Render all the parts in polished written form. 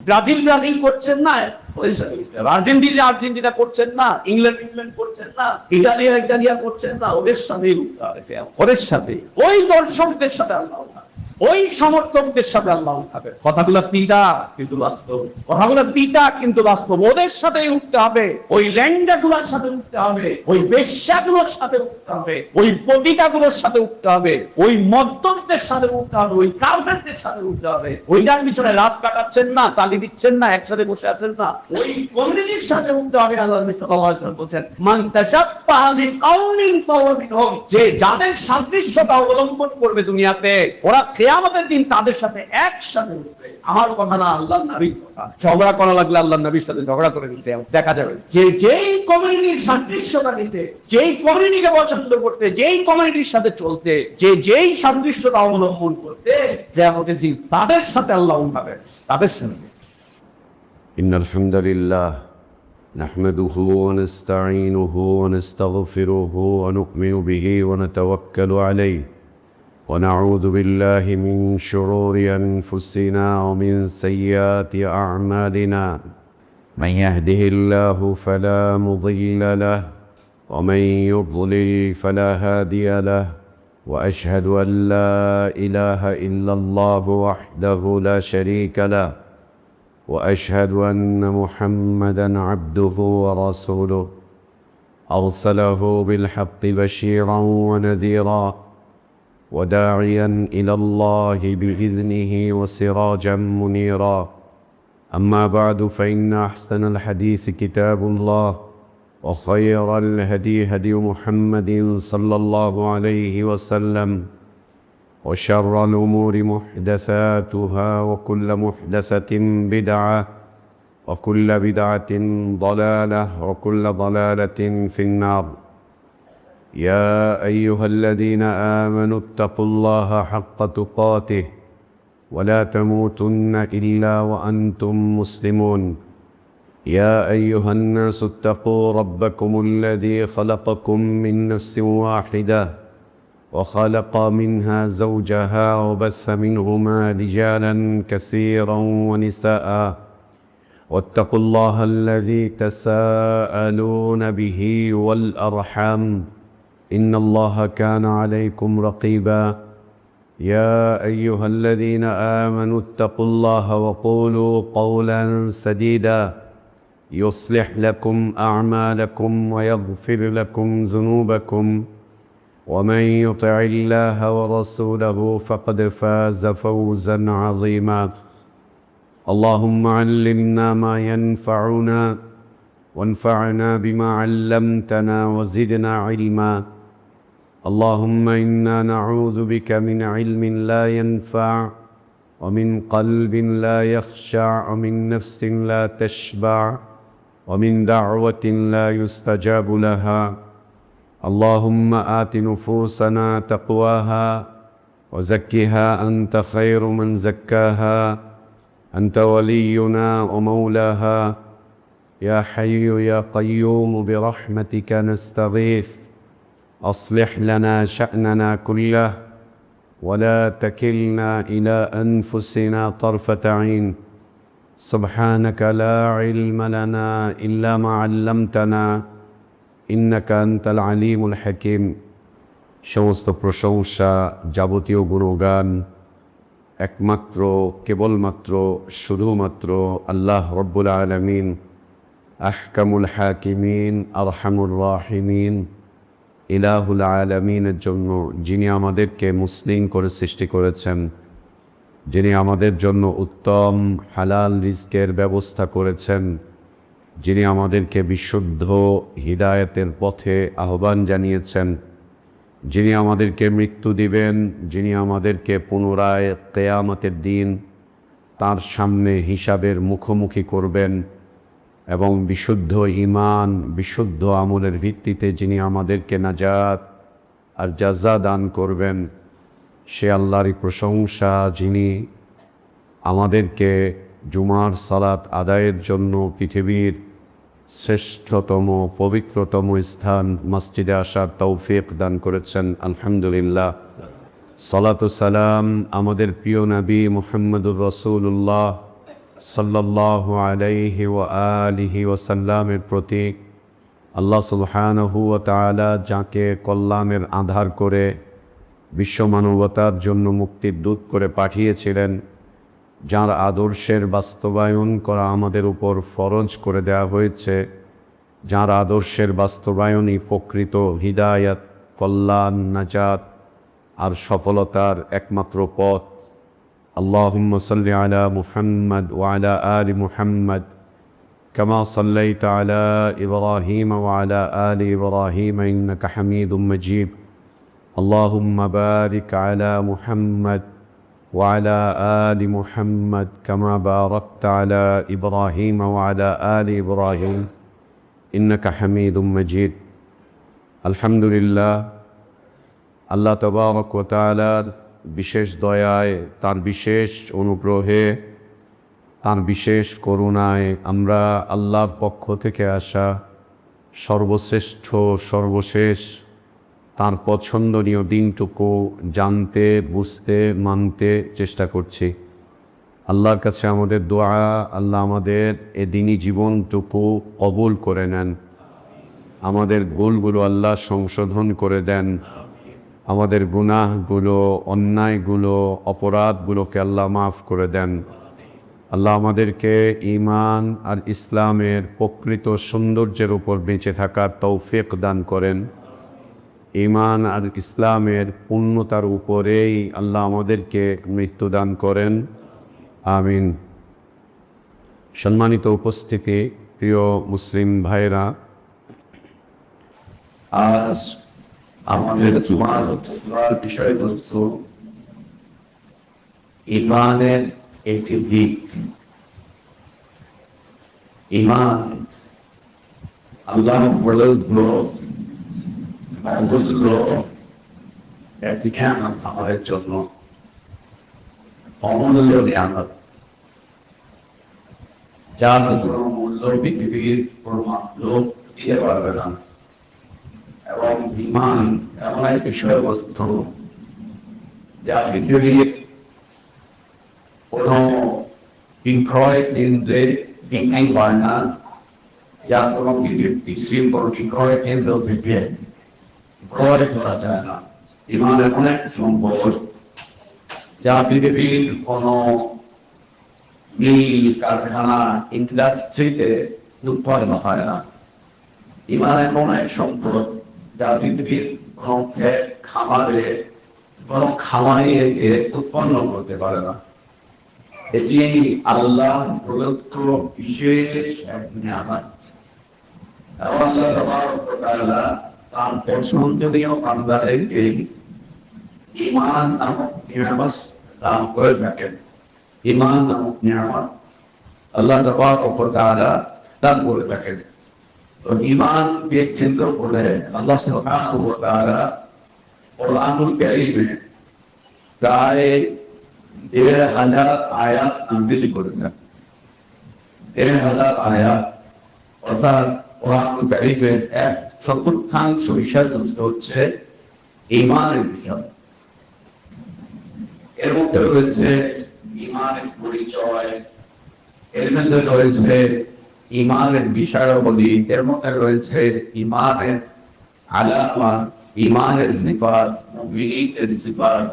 Brazil Brazil করছেন না, Argentina করছেন না, ইংল্যান্ড করছেন না, ইটালিয়া করছেন না, ওদের সাথে ওদের সাথে ওই দর্শকদের সাথে আল্লাহ, ওই সমর্থকদের সাথে আল্লাহ উঠাবে। কথাগুলো তিতা কিন্তু বাস্তব, কথাগুলো তিতা কিন্তু বাস্তব। ওদের সাথে উঠতে হবে, ওই ল্যাংডাগুলোর সাথে উঠতে হবে, ওই বেশ্যাগুলোর সাথে উঠতে হবে, ওই পতিতাগুলোর সাথে উঠতে হবে, ওই মদ্যপদের সাথে উঠতে হবে, ওই কাফেরদের সাথে উঠতে হবে। ওইটার পিছনে রাত কাটাচ্ছেন না, তালি দিচ্ছেন না, একসাথে বসে আছেন না, ওই কমিউনিটির সাথে উঠতে হবে। আল্লাহ সাল্লাল্লাহু আলাইহি ওয়াসাল্লাম বলেন, মান তাশাব্বাহা বিকাউমিন ফাহুয়া মিনহুম, যে যাদের সাদৃশ্যতা অবলম্বন করবে দুনিয়াতে, ওরা কিয়ামতের দিন তাদের সাথে একসাথে উঠবে। আমার কথা না, আল্লাহর নবীর কথা। ঝগড়া করা লাগলে আল্লাহর নবীর সাথে ঝগড়া করে দিতে দেখা যাবে। যে যেই কমিউনিটির সাদৃশ্যতা নিতে, যেই কমিউনিটিকে পছন্দ করতে, যেই কমিউনিটির সাথে চলতে, যে যেই সাদৃশ্যতা অবলম্বন করতে, যে আমাদের দিন তাদের সাথে আল্লাহ উঠাবে, তাদের সাথে। إن الحمد لله نحمده ونستعينه ونستغفره ونؤمن به ونتوكل عليه ونعوذ بالله من شرور أنفسنا ومن سيئات أعمالنا. من يهده الله فلا مضل له ومن يضلل فلا هادي له. وأشهد أن لا إله إلا الله وحده لا شريك له. وأشهد أن محمدًا عبده ورسوله أرسله بالحق بشيرًا ونذيرًا وداعيًا إلى الله بإذنه وسراجًا منيرًا. أما بعد، فإن أحسن الحديث كتاب الله، وخير الهدي هدي محمد صلى الله عليه وسلم، وشر الأمور محدثاتها، وكل محدثة بدعة، وكل بدعة ضلالة، وكل ضلالة في النار. يا أيها الذين آمنوا اتقوا الله حق تقاته ولا تموتن إلا وأنتم مسلمون. يا أيها الناس اتقوا ربكم الذي خلقكم من نفس واحدة وخلق منها زوجها وبث منهما رجالا كثيرا ونساء. واتقوا الله الذي تساءلون به والأرحام، إن الله كان عليكم رقيبا. يا أيها الذين آمنوا اتقوا الله وقولوا قولا سديدا يصلح لكم أعمالكم ويغفر لكم ذنوبكم، ومن يطع الله ورسوله فقد فاز فوزا عظيما. اللهم علمنا ما ينفعنا وانفعنا بما علمتنا وزدنا علما. اللهم إنا نعوذ بك من علم لا ينفع، ومن قلب لا يخشع، ومن نفس لا تشبع، ومن دعوة لا يستجاب لها. اللهم آت نفوسنا تقواها وزكها أنت خير من زكاها، أنت ولينا ومولاها. يا حي يا قيوم برحمتك نستغيث، أصلح لنا شأننا كله ولا تكلنا إلى أنفسنا طرفة عين. سبحانك لا علم لنا إلا ما علمتنا إنك أنت العليم الحكيم. সমস্ত প্রশংসা, যাবতীয় গুণগান একমাত্র, কেবলমাত্র, শুধুমাত্র আল্লাহ রব্বুল আলামিন, আহকামুল হাকিমিন, আরহামুর রাহিমিন, ইলাহুল আলামিনের জন্য, যিনি আমাদেরকে মুসলিম করে সৃষ্টি করেছেন, যিনি আমাদের জন্য উত্তম হালাল রিজকের ব্যবস্থা করেছেন, যিনি আমাদেরকে বিশুদ্ধ হিদায়াতের পথে আহ্বান জানিয়েছেন, যিনি আমাদেরকে মৃত্যু দিবেন, যিনি আমাদেরকে পুনরায় কিয়ামতের দিন তার সামনে হিসাবের মুখোমুখি করবেন, এবং বিশুদ্ধ ঈমান, বিশুদ্ধ আমলের ভিত্তিতে যিনি আমাদেরকে নাজাত আর জাযা দান করবেন, সে আল্লাহরই প্রশংসা, যিনি আমাদেরকে জুমার সালাত আদায়ের জন্য পৃথিবীর শ্রেষ্ঠতম পবিত্রতম স্থান মসজিদে আসার তৌফিক দান করেছেন। আলহামদুলিল্লাহ। সালাতু সালাম আমাদের প্রিয় নবী মুহাম্মদুর রাসূলুল্লাহ সাল্লাল্লাহু আলাইহি ওয়া আলিহি ওয়াসাল্লামের প্রতীক, আল্লাহ সুবহানাহু ওয়া তাআলা যাকে কল্যাণের আধার করে বিশ্ব মানবতার জন্য মুক্তির দূত করে পাঠিয়েছিলেন, যার আদর্শের বাস্তবায়ন করা আমাদের উপর ফরজ করে দেওয়া হয়েছে, যার আদর্শের বাস্তবায়নই প্রকৃত হিদায়াত, কল্যাণ, নাজাত আর সফলতার একমাত্র পথ। আল্লাহুম্মা সাল্লি আলা মুহাম্মদ ওয়া আলা আলি মুহাম্মদ কামা সাল্লাইতা আলা ইব্রাহিম ওয়া আলা আলি ইব্রাহিম ইন্নাকা হামিদুম মাজিদ। আল্লাহুম্মা বারিক আলা মুহাম্মদ ওয়া আলা আলি মুহাম্মদ কামা বারাকতা আলা ইব্রাহিম ওয়া আলা আলি ইব্রাহিম ইন্নাকা হামিদুম মাজিদ। আলহামদুলিল্লাহ, আল্লাহ তাবারক ওয়া তাআলার বিশেষ দয়ায়, তার বিশেষ অনুগ্রহে, তার বিশেষ করুণায় আমরা আল্লাহর পক্ষ থেকে আসা সর্বশ্রেষ্ঠ, সর্বশেষ, তার পছন্দনীয় দিনটুকু জানতে, বুঝতে, মানতে চেষ্টা করছি। আল্লাহর কাছে আমাদের দোয়া, আল্লাহ আমাদের এ দিনই জীবনটুকু কবুল করে নেন, আমাদের ভুলগুলো আল্লাহ সংশোধন করে দেন, আমাদের গুনাহগুলো, অন্যায়গুলো, অপরাধগুলোকে আল্লাহ মাফ করে দেন। আল্লাহ আমাদেরকে ঈমান আর ইসলামের প্রকৃত সৌন্দর্যের উপর বেঁচে থাকার তৌফিক দান করেন। ঈমান আর ইসলামের পূর্ণতার উপরেই আল্লাহ আমাদেরকে মৃত্যু দান করেন। আমিন। সম্মানিত উপস্থিতি, প্রিয় মুসলিম ভাইরা, আজ আমাদের বিষয়বস্তু ঈমানের একটি দিক। ঈমান আল্লাহ একটি জ্ঞান আমাদের জন্য অমূল্য নিয়ামত, যার কোনো মূল্য পৃথিবীর কোনো লোক দিতে পারবে না। এবং ঈমান এমন এক বিষয়বস্তু যা পৃথিবীর কোনো বিক্রয় কেন্দ্রে বিক্রি হয় না, যা কোনো পৃথিবীর কোনো বিক্রয় কেন্দ্র থেকে ক্রয় করা যায় না। ঈমান এমন এক সম্পদ যা পৃথিবীর কোনো মিল, কারখানা, ইন্ডাস্ট্রিতে উৎপাদন হয় না। ঈমান এমন এক সম্পদ যা পৃথিবীর কোনো খামারে, কোনো খামারে উৎপন্ন করতে পারে না। এটি আল্লাহ প্রদত্ত বিশেষ এক নিয়ামত। এবং আল্লাহ তাবারক ওয়া তাআলা তার পছন্দনীয় বান্দাদেরকে ঈমান নামক নিয়ামত দান করে থাকেন। ঈমান নামক নিয়ামত আল্লাহ তাবারক ওয়া তাআলা দান করে থাকেন। তো ঈমানকে কেন্দ্র করে আল্লাহ সুবহানাহু ওয়া তাআলা কুরআনুল কারীমে প্রায় ১,০০০ আয়াত নাযিল করেছেন। ১,০০০ আয়াত, অর্থাৎ কুরআনুল কারীমের এক চতুর্থাংশ বিষয়বস্তু হচ্ছে ঈমানের বিষয়। এর মধ্যে রয়েছে ঈমানের পরিচয়, এর মধ্যে রয়েছে ঈমানের বিষয়াবলী, এর মধ্যে রয়েছে ঈমানের আলামা, ঈমানের সিফাত, মুমিনের সিফাত,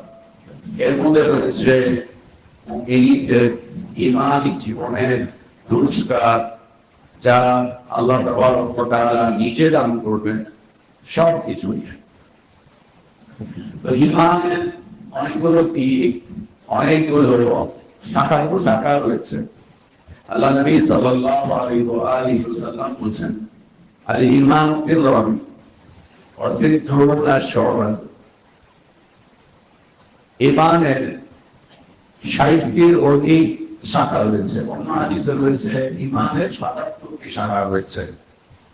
এর মধ্যে রয়েছে ঈমানি জীবনের পুরস্কার, যা আল্লাহ তাবারক ওয়া তাআলা নিজে দান করবেন, সব কিছুই। তো ঈমানের অনেকগুলো দিক, অনেকগুলো শাখা রয়েছে। আল্লাহ নবী সাল্লাল্লাহু আলাইহি ওয়া আলিহি ওয়াসাল্লাম বলেন, আল ঈমান বিল-রাহম, অর্থাৎ ধর্মটা সরল। ঈমানের ৬০টির অধিক শাখা রয়েছে। অন্য হাদিসে রয়েছে ঈমানের ৭৭টি শাখা রয়েছে।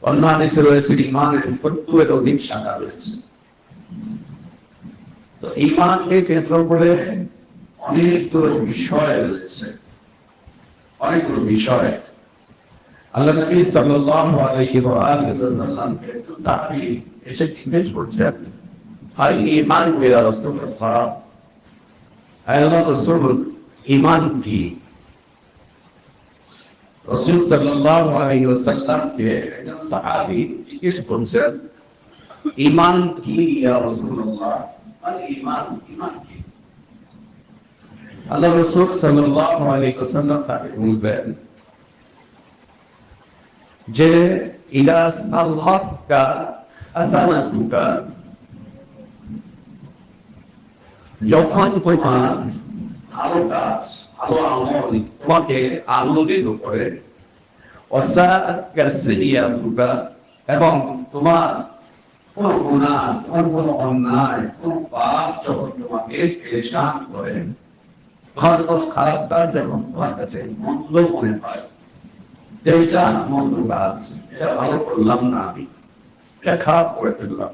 অন্য হাদিসে রয়েছে ঈমানের ৭০-এর অধিক শাখা রয়েছে। তো ঈমানকে কেন্দ্র করে অনেকগুলো বিষয় রয়েছে, অনেকগুলো বিষয়। আল্লাহ নবী সাল্লাল্লাহু আলাইহি ওয়া আলিহি ওয়াসাল্লাম সাহাবী এসে জিজ্ঞেস করছেন, ভাই ঈমান ইয়া রাসূলুল্লাহ, আল্লাহ রাসূল ঈমান কি? রাসূল সাল্লাল্লাহু আলাইহি ওয়াসাল্লামকে একজন সাহাবী জিজ্ঞেস করছেন, ঈমান কি ইয়া রাসূলুল্লাহ? মানে ঈমান কি? আল্লাহ রাসূল সাল্লাল্লাহু আলাইহি ওয়াসাল্লাম তাকে বলবেন যে ইলা সাল্লাকা আসালাতুকা, যখন ভালো কাজ ভালো আমল তোমাকে আনন্দিত করে, এবং তোমার কোন গুনাহ, কোন অন্যায়, কোন পাপ যখন তোমাকে পেরেশান করে, ভালো খারাপ কাজ যখন তোমার কাছে মন্দ মনে হয়, যে এটা মন্দ কাজ, এটা ভালো করলাম না, আমি এটা খারাপ করে ফেললাম,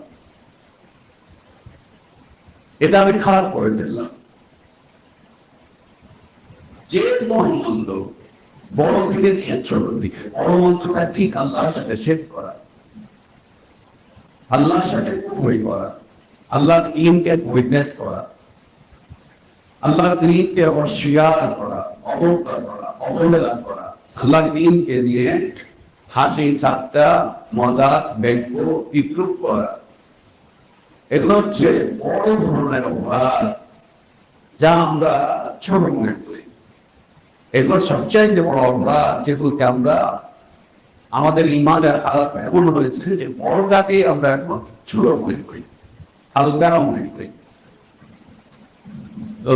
এটা আমি খারাপ করে ফেললাম, যে মন্দ বড় থেকে বড় মন্ত্রটা ঠিক আল্লাহর সাথে শেখ করা, আল্লাহর সাথে বই করা, আল্লাহর দিনকে উইটনেস করা, আল্লাহর দিনকে অস্বীকার করা, অবজ্ঞা করা, অবহেলা করা, আল্লাহর দিনকে নিয়ে হাসি ঠাট্টা মজা ব্যঙ্গ বিদ্রুপ করা, এগুলো হচ্ছে বড় ধরনের অপরাধ যা আমরা ছোট মনে করি। এগুলো সবচাইতে বড় অপরাধ যেগুলোকে আমরা আমাদের ইমানের হালাত এমন হয়েছে যে বড়টাকে আমরা এখন ছোট মনে করি, হালকা মনে করি।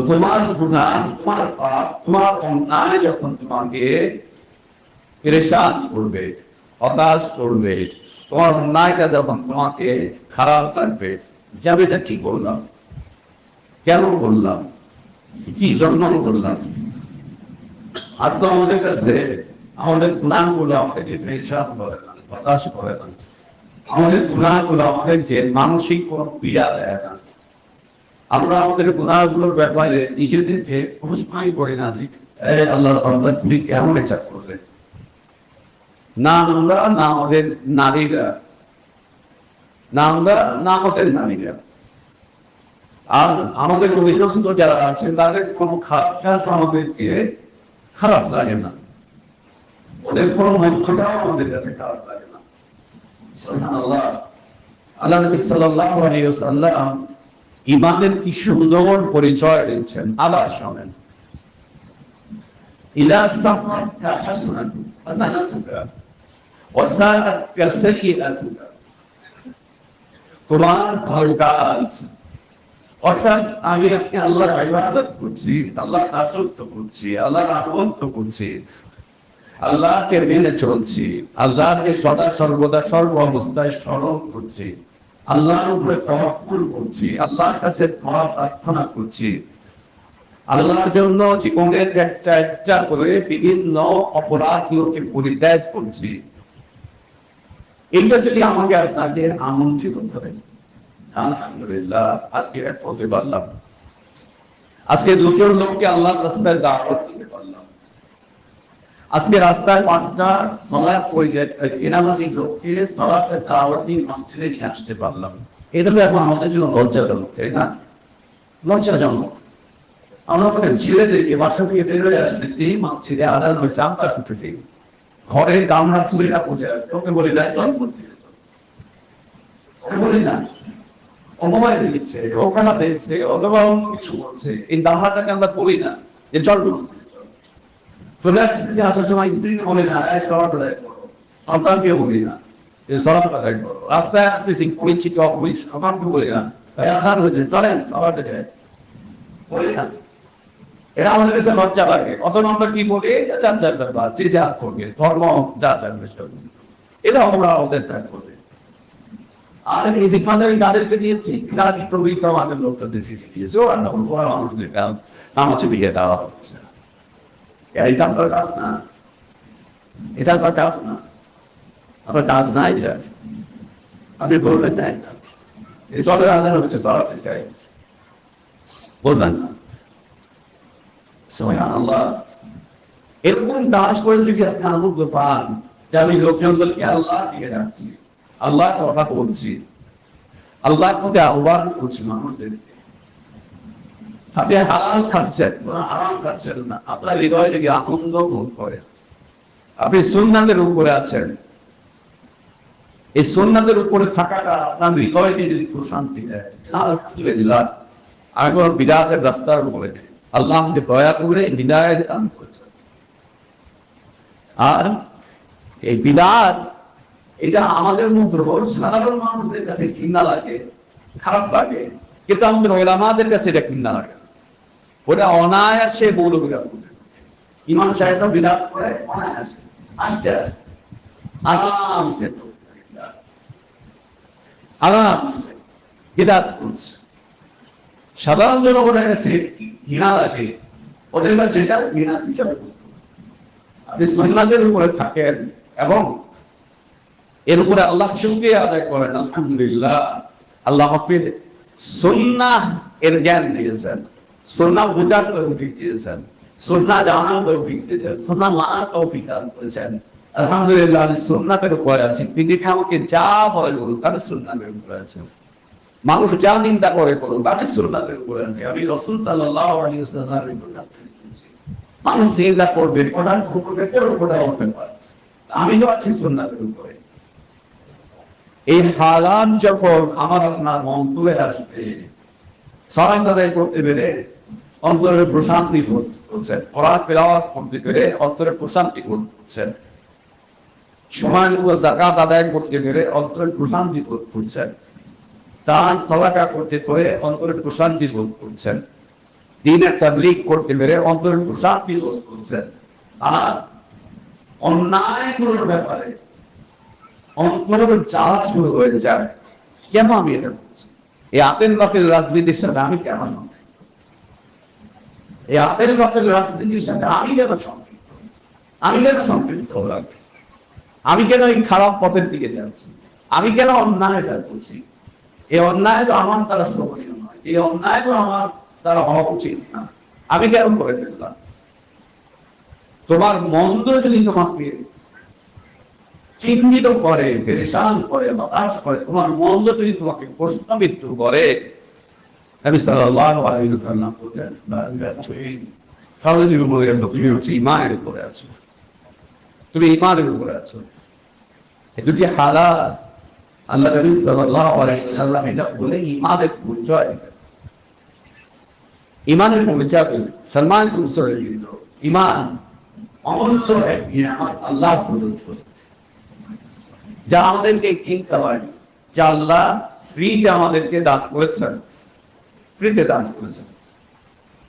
তোমার গুনাহ, তোমার পাপ, তোমার অন্যায় যখন তোমাকে পেরেশান করবে, হতাশ করবে, তোমার অন্যায়টা যখন তোমাকে খারাপ লাগবে, যাবে এটা ঠিক বললাম, কেন বললাম, কি জন্য করলাম, আজ তো আমাদের কাছে আমাদের গুনাহগুলো আমাদেরকে পেরেশান করে না, হতাশ করে না, আমাদের গুনাহগুলো আমাদেরকে মানসিক কোনো পীড়া দেয় না। আমরা আমাদের গুনাহগুলোর ব্যাপারে নিজেদেরকে ঘোষণাই করি না যে আল্লাহ তুমি কেমন এটা করবে, না আমরা, না আমাদের নারীরা, না আমরা, না আমাদের নারীরা, আর আমাদের অভিযোগ যারা আছে তাদের কোনো খারাপ কাজ আমাদেরকে খারাপ লাগে না, ওদের কোনো মন্ত্রটাও আমাদের কাছে খারাপ লাগে না। সুবহানাল্লাহ। আল্লাহ নবী সাল্লাল্লাহু আলাইহি ওয়াসাল্লাম ঈমানের কি সুন্দর পরিচয় দিয়েছেন। আবার শোনেন, ইলা সামাকা হাসানাতুকা ওয়া সাআকা সাইয়্যাতুকা, তোমার ভালো কাজ, অর্থাৎ আমি আল্লাহর ইবাদত করছি, আল্লাহর দাসত্ব করছি, আল্লাহর রাসূলত্ব করছি, আল্লাহকে মেনে চলছি, আল্লাহকে সদা সর্বদা সর্ব অবস্থায় স্মরণ করছি, আল্লাহর উপরে তাওয়াক্কুল করছি, আল্লাহর কাছে ক্ষমা প্রার্থনা করছি, আল্লাহর জন্য জীবনের চেষ্টা করে বিভিন্ন অপরাধগুলোকে পরিত্যাগ করছি, এগুলো যদি আমাকে আপনাদের আমন্ত্রিত করেন, আলহামদুলিল্লাহ আজকে বলতে পারলাম, আজকে দুজন লোককে আল্লাহর রাস্তায় দাওয়াত দিতে পারলাম, আজকে রাস্তায় পাঁচটা সালাত হয়ে যায়, এনামাজি লোককে সালাতের দাওয়াত দিয়ে মসজিদে নিয়ে আসতে পারলাম। এটা তো এখন আমাদের জন্য লজ্জাজনক, তাই না? লজ্জাজনক। আমরা ছেলেদেরকে বাসা থেকে বেরোয় আসতে এই মসজিদে আদান হয়ে চামড়া ছুটেছি, ঘরের গামড়া চুরিরা বসে তোকে বলি না চল করতে, ওকে বলি না অপমান দিচ্ছে, ওখানা দিচ্ছে, অথবা অন্য কিছু বলছে, এই দাহাটাকে আমরা বলি না যে চল বলছি চলে আসছে, আসার সময় বলে না আমরা কেউ বলি না যে সরাতে করো, রাস্তায় আসতেছি পরিচিত অপরিচিত আমাকে বলি না, আঘাত হয়েছে চলেন সবারটা যায় বলি না। এরা আমাদের কাছে লজ্জা লাগে, কত নম্বর কি বলে যার যার ব্যাপার, যে যা করবে ধর্ম যার যার বিষয়, এটা আমরা আমাদের ত্যাগ করবে। আর যেখানে আমি তাদেরকে দিয়েছি তারা কি প্রবৃত্ত আমাদের লোকটা দিয়েছে, ও রান্না করবো মানুষদের আমার বিয়ে দেওয়া হচ্ছে, এটা আপনার কাজ না, এটা আপনার কাজ না, আপনার কাজ নাই যা আপনি বলবেন নাই এই চলে আদান হচ্ছে সরাতে চাই বলবেন না। সুবহানাল্লাহ। এরকম দাস করে যদি আপনি আনন্দ পান যে আমি লোকজনকে আল্লাহ দিয়ে যাচ্ছি, আল্লাহ কথা বলছি, আল্লাহর মধ্যে আহ্বান করছি মানুষদের, আপনি হারাম খাচ্ছেন, হারাম খাচ্ছেন না, আপনার হৃদয় থেকে আনন্দ ভোগ করেন, আপনি সুন্নাতের উপরে আছেন, এই সুন্নাতের উপরে থাকাটা আপনার হৃদয়কে যদি প্রশান্তি দেয়, আলহামদুলিল্লাহ। আমি কোনো বিরাটের রাস্তার উপরে আল্লাহ আমাকে দয়া করে বিদায় দান করেছেন। আর এই বিদাত এটা আমাদের মধ্যে সাধারণ মানুষদের কাছে ঘৃণা লাগে, খারাপ লাগে, কিন্তু আমাদের ওলামাদের কাছে এটা ঘৃণা লাগে। ওটা অনায়াসে বলবে, ইমাম সাহেব বিদাত করে অনায়াসে আস্তে আস্তে আরামসে আরামসে বিদাত করছে। সাধারণ জনগণের কাছে ঘৃণা লাগে, ওদের কাছে এটা ঘৃণা হিসাবে আপনি সুন্নাতের উপরে থাকেন এবং এর উপরে আল্লাহ শুকরিয়া আদায় করেন। আলহামদুলিল্লাহ, আল্লাহ হাফিজ সুন্নাহ এর জ্ঞান দিয়েছেন, সুন্নাহ বুঝার তৌফিক দিয়েছেন, সুন্নাহ জানার তৌফিক দিয়েছেন, সুন্নাহ মানার তৌফিক দান করেছেন। আলহামদুলিল্লাহ, আমি সুন্নাতের উপরে আছি। তিনি আমাকে যা ভয় করুন তার সুন্নাতের উপরে আছেন। মানুষ যা নিন্দা করে করুন তার সুন্নাতের উপরে আছে। আমি রাসূল সাল্লাল্লাহু আলাইহি ওয়াসাল্লামের মানুষ নিন্দা করবে, ওনার হুকুমে ওটা হতে পারে, আমি তো আছি সুন্নাতের উপরে। এই হালাত যখন আমার আপনার মন তুলে আসবে, সালাম আদায় করতে পেরে অন্তরের প্রশান্তি করছেন, কোরআন তেলাওয়াত করতে পেরে অন্তরের প্রশান্তি করছেন, সময় মতো যাকাত আদায় করতে পেরে অন্তরের প্রশান্তি করছেন, দান সাদাকা করতে পেরে অন্তরের প্রশান্তি করছেন, দ্বীনের তাবলীগ করতে পেরে অন্তরের প্রশান্তি করছেন। আর অন্যায়গুলোর ব্যাপারে অন্তরের জাজ শুরু হয়ে যায়, কেন আমি এটা বলছি? এই আতেল বাফের রাজনীতির সাথে আমি কেন নয়? এই আতেল বাফের রাজনীতির সাথে আমি কেন সম্পৃক্ত? আমি কেন সম্পৃক্ত হলাম? আমি কেন এই খারাপ পথের দিকে যাচ্ছি? আমি কেন অন্যায়টা করছি? এই অন্যায় তো আমার দ্বারা শোভনীয় নয়, এই অন্যায় তো আমার দ্বারা হওয়া উচিত না। আমি কেন করে ফেললাম? তোমার মন্দ যদি তোমাকে চিহ্নিত করে, পেরেশান করে, হতাশ করে, তোমার মন্দ যদি তোমাকে প্রশ্নবিদ্ধ করে, নবী সাল্লাল্লাহু আলাইহি ওয়াসাল্লাম বলেন, তাহলে তুমি হচ্ছে ঈমানের উপরে আছো, তুমি ঈমানের উপরে আছো। এই দুটি হালাত আল্লাহ নবী সাল্লাল্লাহু আলাইহি ওয়াসাল্লাম এটা বলে ঈমানের পরিচয়, ঈমানের পরিচয় সলমান ঈমান অমূল্য এক নিয়ামত আল্লাহ প্রদত্ত, যা আমাদেরকে কিনতে হয়, যা আল্লাহ ফ্রিতে আমাদেরকে দান করেছেন, ফ্রিতে দান করেছেন।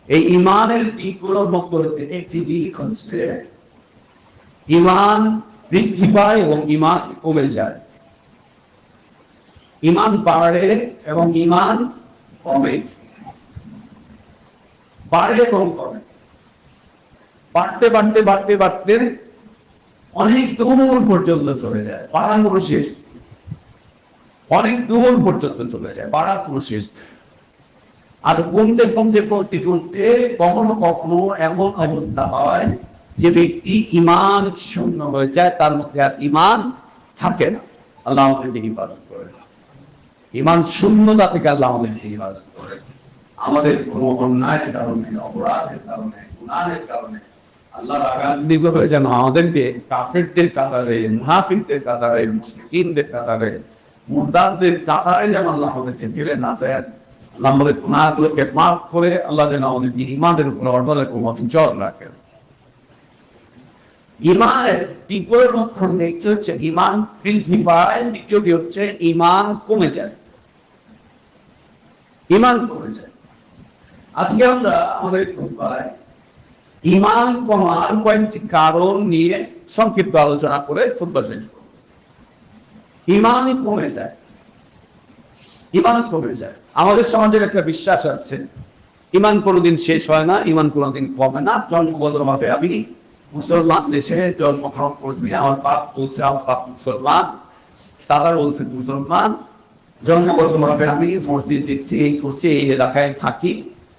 এই ঈমানের দিকগুলোর মধ্যে একটি দিক হচ্ছে ঈমান বৃদ্ধি পায় এবং ঈমান কমে যায়, ঈমান বাড়ে এবং ঈমান কমে, বাড়লে কম কমে, বাড়তে বাড়তে বাড়তে বাড়তে অনেক দূর পর্যন্ত চলে যায়, বাড়ার কোনো শেষ, অনেক দূর পর্যন্ত চলে যায়, বাড়ার কোনো শেষ। আর কমতে কমতে কমতে কমতে কখনো কখনো এমন অবস্থা হয় যে ব্যক্তি ঈমান শূন্য হয়ে যায়, তার মধ্যে আর ঈমান থাকে না। আল্লাহ আমাদেরকে হিফাজত করে, ঈমান শূন্যতা থেকে আল্লাহ আমাদেরকে হিফাজত করে। আমাদের কোনো অন্যায়ের কারণে, অপরাধের কারণে, গুনাহের কারণে আল্লাহ রাগান্বিত হয়ে যেন আমাদেরকে কাফেরদের কাতারে, মুনাফিকদের কাতারে, মুশরিকদের কাতারে, মুরতাদদের কাতারে যেন আল্লাহ আমাদেরকে ফেলে না দেন। আল্লাহ আমাদের গুনাহগুলোকে মাফ করে আল্লাহ যেন আমাদেরকে ঈমানের উপর অটল অচল রাখেন। ঈমানের তীব্র লক্ষণ দেখতে হচ্ছে ঈমান বৃদ্ধি পায়, দ্বিতীয়টি হচ্ছে ঈমান কমে যায়, ঈমান কমে যায়। আজকে আমরা আমাদের ঈমান কমার কয়েকটি কারণ নিয়ে সংক্ষিপ্ত আলোচনা করে খুতবা শেষ করব। ঈমানই কমে যায়, ঈমান কমে যায়। আমাদের সমাজের একটা বিশ্বাস আছে ঈমান কোনোদিন শেষ হয় না, ঈমান কোনোদিন কমে না। জন্মগতভাবে আমি মুসলমান দেশে জন্মগ্রহণ করছি, আমার বাপ বলছে আমার বাপ মুসলমান, তারা বলছে মুসলমান, জন্মগতভাবে আমি মসজিদ দেখছি, এই করছি, এই এলাকায় থাকি,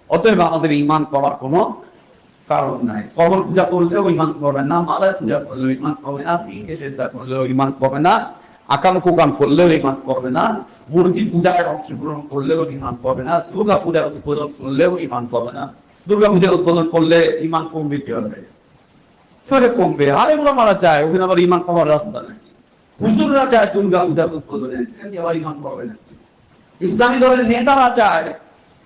অতএব আমাদের ঈমান করার কোনো কারণ নাই। কবর পূজা করলেও ঈমান করবে না, মালায় পূজা করলেও ঈমান করবে না, করলেও ঈমান করবে না, আকাম কুকাম করলেও ঈমান করবে না, মুরগি পূজায় অংশগ্রহণ করলেও ঈমান করবে না, দুর্গা পূজার উদ্বোধন করলেও ঈমান করবে না। দুর্গা পূজার উদ্বোধন করলে ঈমান কমবে কি হবে? ফেরে কমবে, আলেমরা মারা যায়, ওখানে আবার ইমান কমার রাস্তা নেই। হুজুররা যায় দুর্গা পূজার উদ্বোধনে, আবার ইমান করবে না। ইসলামী দলের নেতারা যায়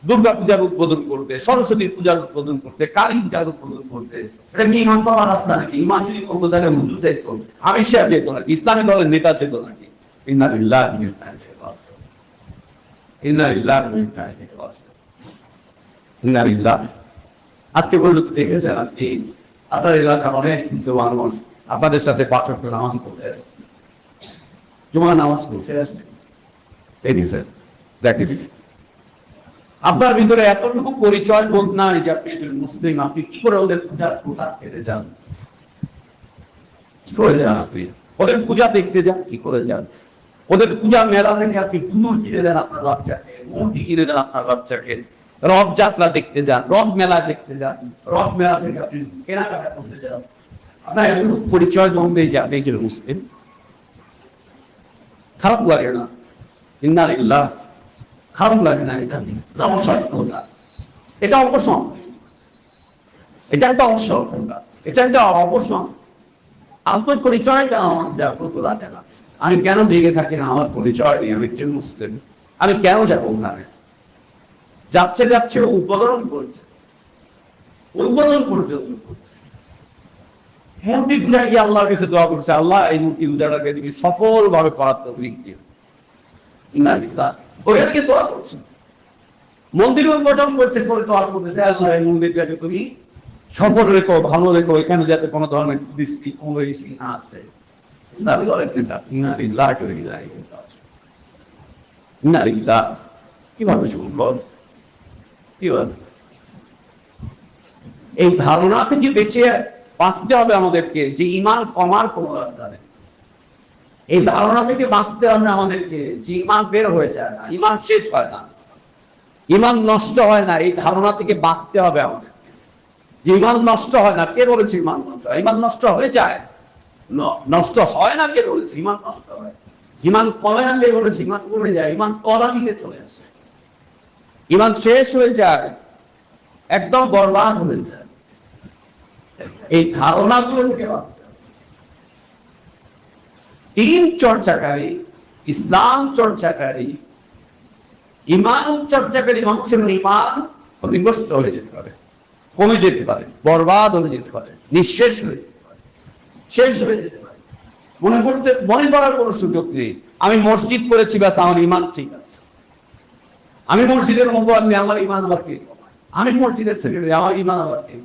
দুর্গা পূজার উদ্বোধন করতে, সরস্বতী পূজার উদ্বোধন করতে, কালী পূজার উদ্বোধন করতে। এটা কি ইমান করার রাস্তা নাকি? ইমান যদি করবো তাহলে হুজুর যেত করবে, আমি সে যেত নাকি, ইসলামী দলের নেতা যেত নাকি? ইন্নালিল্লাহি ওয়া ইন্না ইলাইহি রাজিউন। ইন্নালিল্লাহি ওয়া ইন্না ইলাইহি রাজিউন। ইন্নালিল্লাহি। আজকে পর্যন্ত দেখেছেন আপনি আপনার এলাকার অনেক কিন্তু মানুষ আপনাদের সাথে 5 ওয়াক্ত নামাজ পড়তে আসে, জুমার নামাজ পড়তে আসে, দেখেছেন, দেখেছি আপনার ভিতরে এতটুকু পরিচয় বোধ নাই যে আপনি মুসলিম, আপনি কি করে ওদের পূজার পূজা খেতে যান? কি করে যান আপনি? ওদের পূজা দেখতে যান, কি করে যান? ওদের পূজা মেলা থেকে আপনি কুমুর কিনে দেন আপনার বাচ্চাকে, মূর্তি কিনে দেন আপনার বাচ্চাকে, রথ যাত্রা দেখতে যান, রথ মেলা দেখতে যান, রথ মেলা থেকে আপনি কেনাকাটা করতে যান, আপনার এতটুকু পরিচয় জমবে যে আপনি একজন মুসলিম। খারাপ লাগে না? ইন্নালিল্লাহ। খারাপ লাগে না? এটা অসচেতনতা, এটা অপসংস্কৃতি, এটা একটা অসচেতনতা, এটা একটা অপসংস্কৃতি। আপনার পরিচয়টা আমার জাগ্রত থাকে না। আমি কেন ভেঙে থাকি না আমার পরিচয় নিয়ে? আমি একজন মুসলিম, আমি কেন যাবো না? যাচ্ছে যাচ্ছে উদ্বোধন করছে, উদ্বোধন করতে করছে। মূর্তি পূজায় গিয়ে আল্লাহর কাছে দোয়া করছে, আল্লাহ এই মূর্তি পূজাটাকে তুমি সফলভাবে করার তৌফিক দিও। ওদেরকে দোয়া করছে, মন্দির উদ্বোধন করছে, করে দোয়া করতেছে, আল্লাহ এই মন্দিরটাকে তুমি সফল রেখো, ভালো রেখো, এখানে যাতে কোনো ধরনের দৃষ্টি অনুযায়ী না আসে। কিভাবে শুনবো? কিভাবে এই ধারণা থেকে বেঁচে বাঁচতে হবে আমাদেরকে যে ইমান কমার কোনো রাস্তা নেই। এই ধারণা থেকে বাঁচতে হবে আমাদেরকে যে ইমান বের হয়ে যায় না, ইমান শেষ হয় না, ইমান নষ্ট হয় না। এই ধারণা থেকে বাঁচতে হবে আমাদের, যে ইমান নষ্ট হয় না। কে বলেছে ইমান নষ্ট হয়? ইমান নষ্ট হয়ে যায়, নষ্ট হয় না। কে বলেছে ইমান নষ্ট হয়? ইমান কমে না। কে বলেছে ইমান কমে যায়? ইমান কলা দিকে চলে আসে, ইমান শেষ হয়ে যায়, একদম বরবাদ হয়ে যায়। এই ধারণাগুলো থেকে বাঁচতে হবে। দিন চর্চাকারী, ইসলাম চর্চাকারী, ইমান চর্চাকারী মানুষের ইমান বিনষ্ট হয়ে যেতে পারে, কমে যেতে পারে, বরবাদ হয়ে যেতে পারে, নিঃশেষ হয়ে যেতে পারে, শেষ হয়ে যেতে পারে। মনে করার কোনো সুযোগ নেই আমি মসজিদ করেছি, ব্যাস আমার ইমান ঠিক আছে। আমি মসজিদের মতো আনলে আমার ইমান আবার ঠিক, আমি মসজিদের সেক্রেটারি, আমার ইমান আবার ঠিক।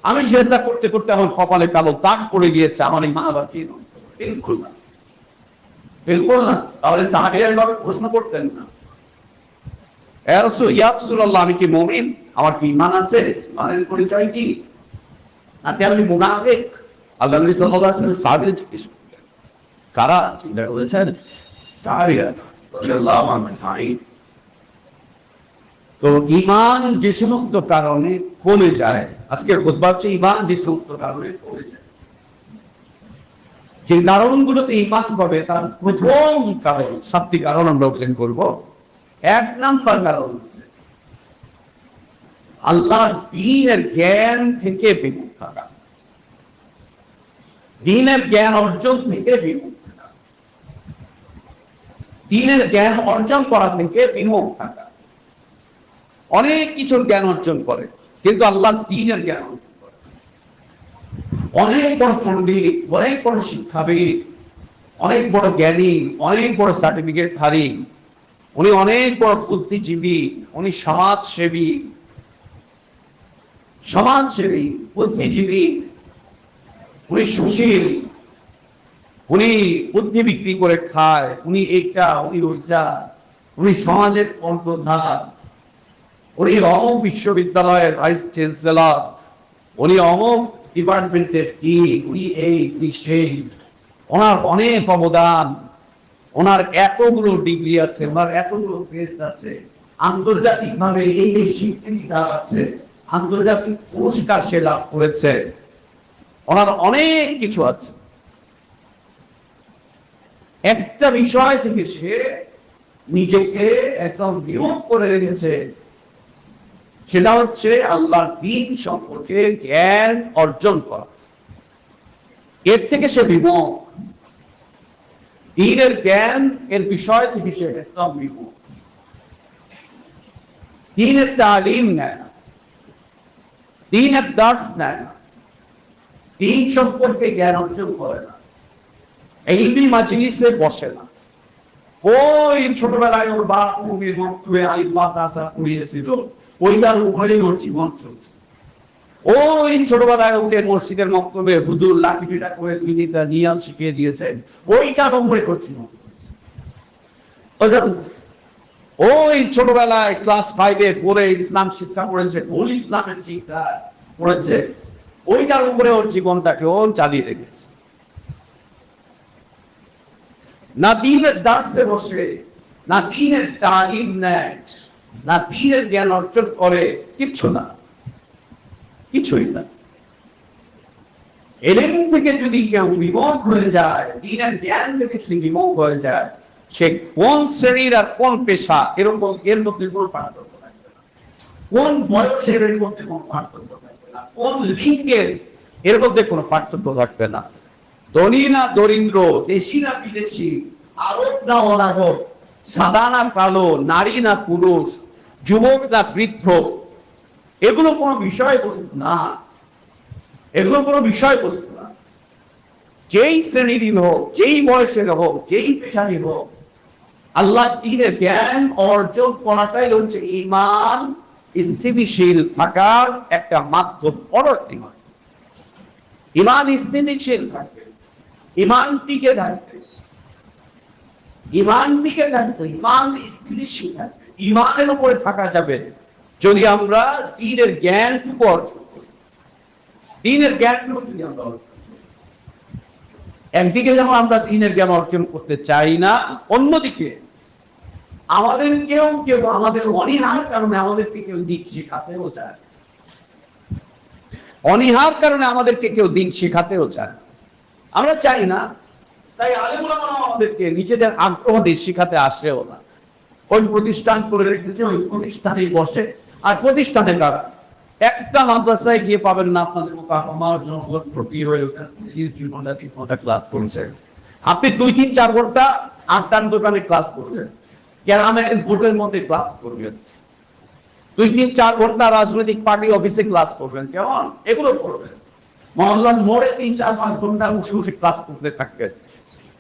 আমি সেটা করতে করতে আমার কপালে কালো দাগ পড়ে গিয়েছে, আমার ইমান আবার ঠিক। বিলকুল না, বিলকুল না। তাহলে সাহাবীরা এভাবে প্রশ্ন করতেন না, ইয়া রাসূলুল্লাহ আমি কি মুমিন? আমার কি ঈমান আছে? ইমানের পরিচয় কি? নাকি আমি মুনাফিক? আল্লাহ নবী সাল্লাল্লাহু আলাইহি ওয়াসাল্লাম সাহাবীদের জিজ্ঞেস করলেন, কারা? এটা বলেছেন সাহাবীরা রাদিয়াল্লাহু আনহুম। তো ঈমান যে সমস্ত কারণে কমে যায়, আজকের খুতবা হচ্ছে ঈমান যে সমস্ত কারণে কমে যায়, যে কারণগুলোতে ঈমান হবে তার প্রথম কারণ, 7টি কারণ আমরা উল্লেখ করবো। 1 নাম্বার কারণ আল্লাহর দ্বীনের জ্ঞান থেকে বিমুখ থাকা, দ্বীনের জ্ঞান অর্জন থেকে বিমুখ থাকা, দ্বীনের জ্ঞান অর্জন করা থেকে বিমুখ থাকা। অনেক কিছুর জ্ঞান অর্জন করে কিন্তু আল্লাহর দ্বীনের জ্ঞান অর্জন করে। অনেক বড় পণ্ডিত, অনেক বড় শিক্ষাবিদ, অনেক বড় জ্ঞানী, অনেক বড় সার্টিফিকেটধারী, উনি অনেক বড় বুদ্ধিজীবী, উনি সমাজসেবী, বুদ্ধিজীবী, উনি সুশীল, উনি বুদ্ধি বিক্রি করে খায়, উনি এইটা, উনি ওইটা, উনি সমাজের কর্ণধার, উনি অমুক বিশ্ববিদ্যালয়ের ভাইস চ্যান্সেলর, উনি অমুক ডিপার্টমেন্টের কি, উনি এই সেই, ওনার অনেক অবদান, ওনার এতগুলো ডিগ্রি আছে, ওনার এতগুলো ফেস্ট আছে, আন্তর্জাতিকভাবে এই স্বীকৃতি আছে, আন্তর্জাতিক পুরস্কার সে লাভ করেছে, ওনার অনেক কিছু আছে। একটা বিষয় থেকে সে নিজেকে একদম বিমুখ করে রেখেছে, সেটা হচ্ছে আল্লাহর দ্বীন সম্পর্কে জ্ঞান অর্জন করা। এর থেকে সে বিমুখ, দ্বীনের জ্ঞান এর বিষয় থেকে সে একদম বিমুখ। দ্বীনের তালিম নেয় না, দ্বীনের দার্স নেয় না, দ্বীন সম্পর্কে জ্ঞান অর্জন করে না, ইলমি মাজলিসে বসে না। ওই ছোটবেলায় ওর বাপ ওইটার উপরে ওর জীবন চলছে। ওই ছোটবেলায় ওকে মসজিদের মক্তবে হুজুর লাঠি পিটা করে নিয়ম শিখিয়ে দিয়েছে, ওইটা নম্বরে করছিল। ওই ছোটবেলায় ক্লাস 5-এ 4-এ ইসলাম শিক্ষা পড়েছে, ওই ইসলামের শিক্ষা পড়েছে, ওইটার উপরে ওর জীবনটাকে ও চালিয়ে রেখেছে। না দ্বীনের দার্সে বসে, না দ্বীনের তালিম নেয়, না দ্বীনের জ্ঞান অর্জন করে, কিচ্ছু না, কিছুই না। এলেন থেকে যদি কেউ বিমুখ হয়ে যায়, দ্বীনের জ্ঞান থেকে যদি বিমুখ হয়ে যায়, সে কোন শ্রেণীর আর কোন পেশা এরকম এর মধ্যে কোনো পার্থক্য থাকবে না, কোন বয়সের এর মধ্যে কোনো পার্থক্য থাকবে না, কোন লিঙ্গের এর মধ্যে কোনো পার্থক্য থাকবে না। ধনী না দরিদ্র, দেশি না বিদেশি, আরব না অনারব, সাদা না কালো, নারী না পুরুষ, যুবক না বৃদ্ধ, এগুলো কোনো বিষয়বস্তু না, এগুলো কোনো বিষয়বস্তু না। যেই শ্রেণীর হোক, যেই বয়সের হোক, যেই পেশারই হোক, আল্লাহ দ্বীনের জ্ঞান অর্জন করাটাই হচ্ছে ঈমান স্থিতিশীল থাকার একটা মাধ্যম। ঈমান স্থিতিশীল থাকবে, ঈমান টিকে থাকবে, ঈমান টিকে থাকবে, ঈমান স্থিতিশীল থাকবে। ঈমানের উপরে থাকা যাবে যদি আমরা দ্বীনের জ্ঞানটুকু অর্জন করি। দ্বীনের জ্ঞানটুকু যদি আমরা অর্জন করি, একদিকে যেমন আমরা দ্বীনের জ্ঞান অর্জন করতে চাই না, অন্যদিকে আমাদের কেউ কেউ আমাদের অনীহার কারণে আমাদেরকে কেউ দিন শেখাতেও চায়, অনীহার কারণে আমাদেরকে কেউ দিন শেখাতেও চায়। আমরা চাই না, তাই আলেম ওলামা আমাদেরকে নিজেদের আগ্রহ দিয়ে শেখাতে আসেও না। ওই প্রতিষ্ঠান করে রেখেছে, ওই প্রতিষ্ঠানে বসে, আর প্রতিষ্ঠানে কারা একটা মাদ্রাসায় গিয়ে পাবেন না আপনাদের মতো আমার ক্লাস করছে। আপনি 2-3-4 ঘন্টা আটটার দোকানে ক্লাস করবেন, গ্রামের ভোটের মধ্যে ক্লাস করবেন, 2-3-4 ঘন্টা রাজনৈতিক পার্টি অফিসে ক্লাস করবেন, কেমন এগুলো করবেন। মহল্লার মোড়ে 3-4-5 ঘন্টা বসে বসে ক্লাস করতে থাকবে।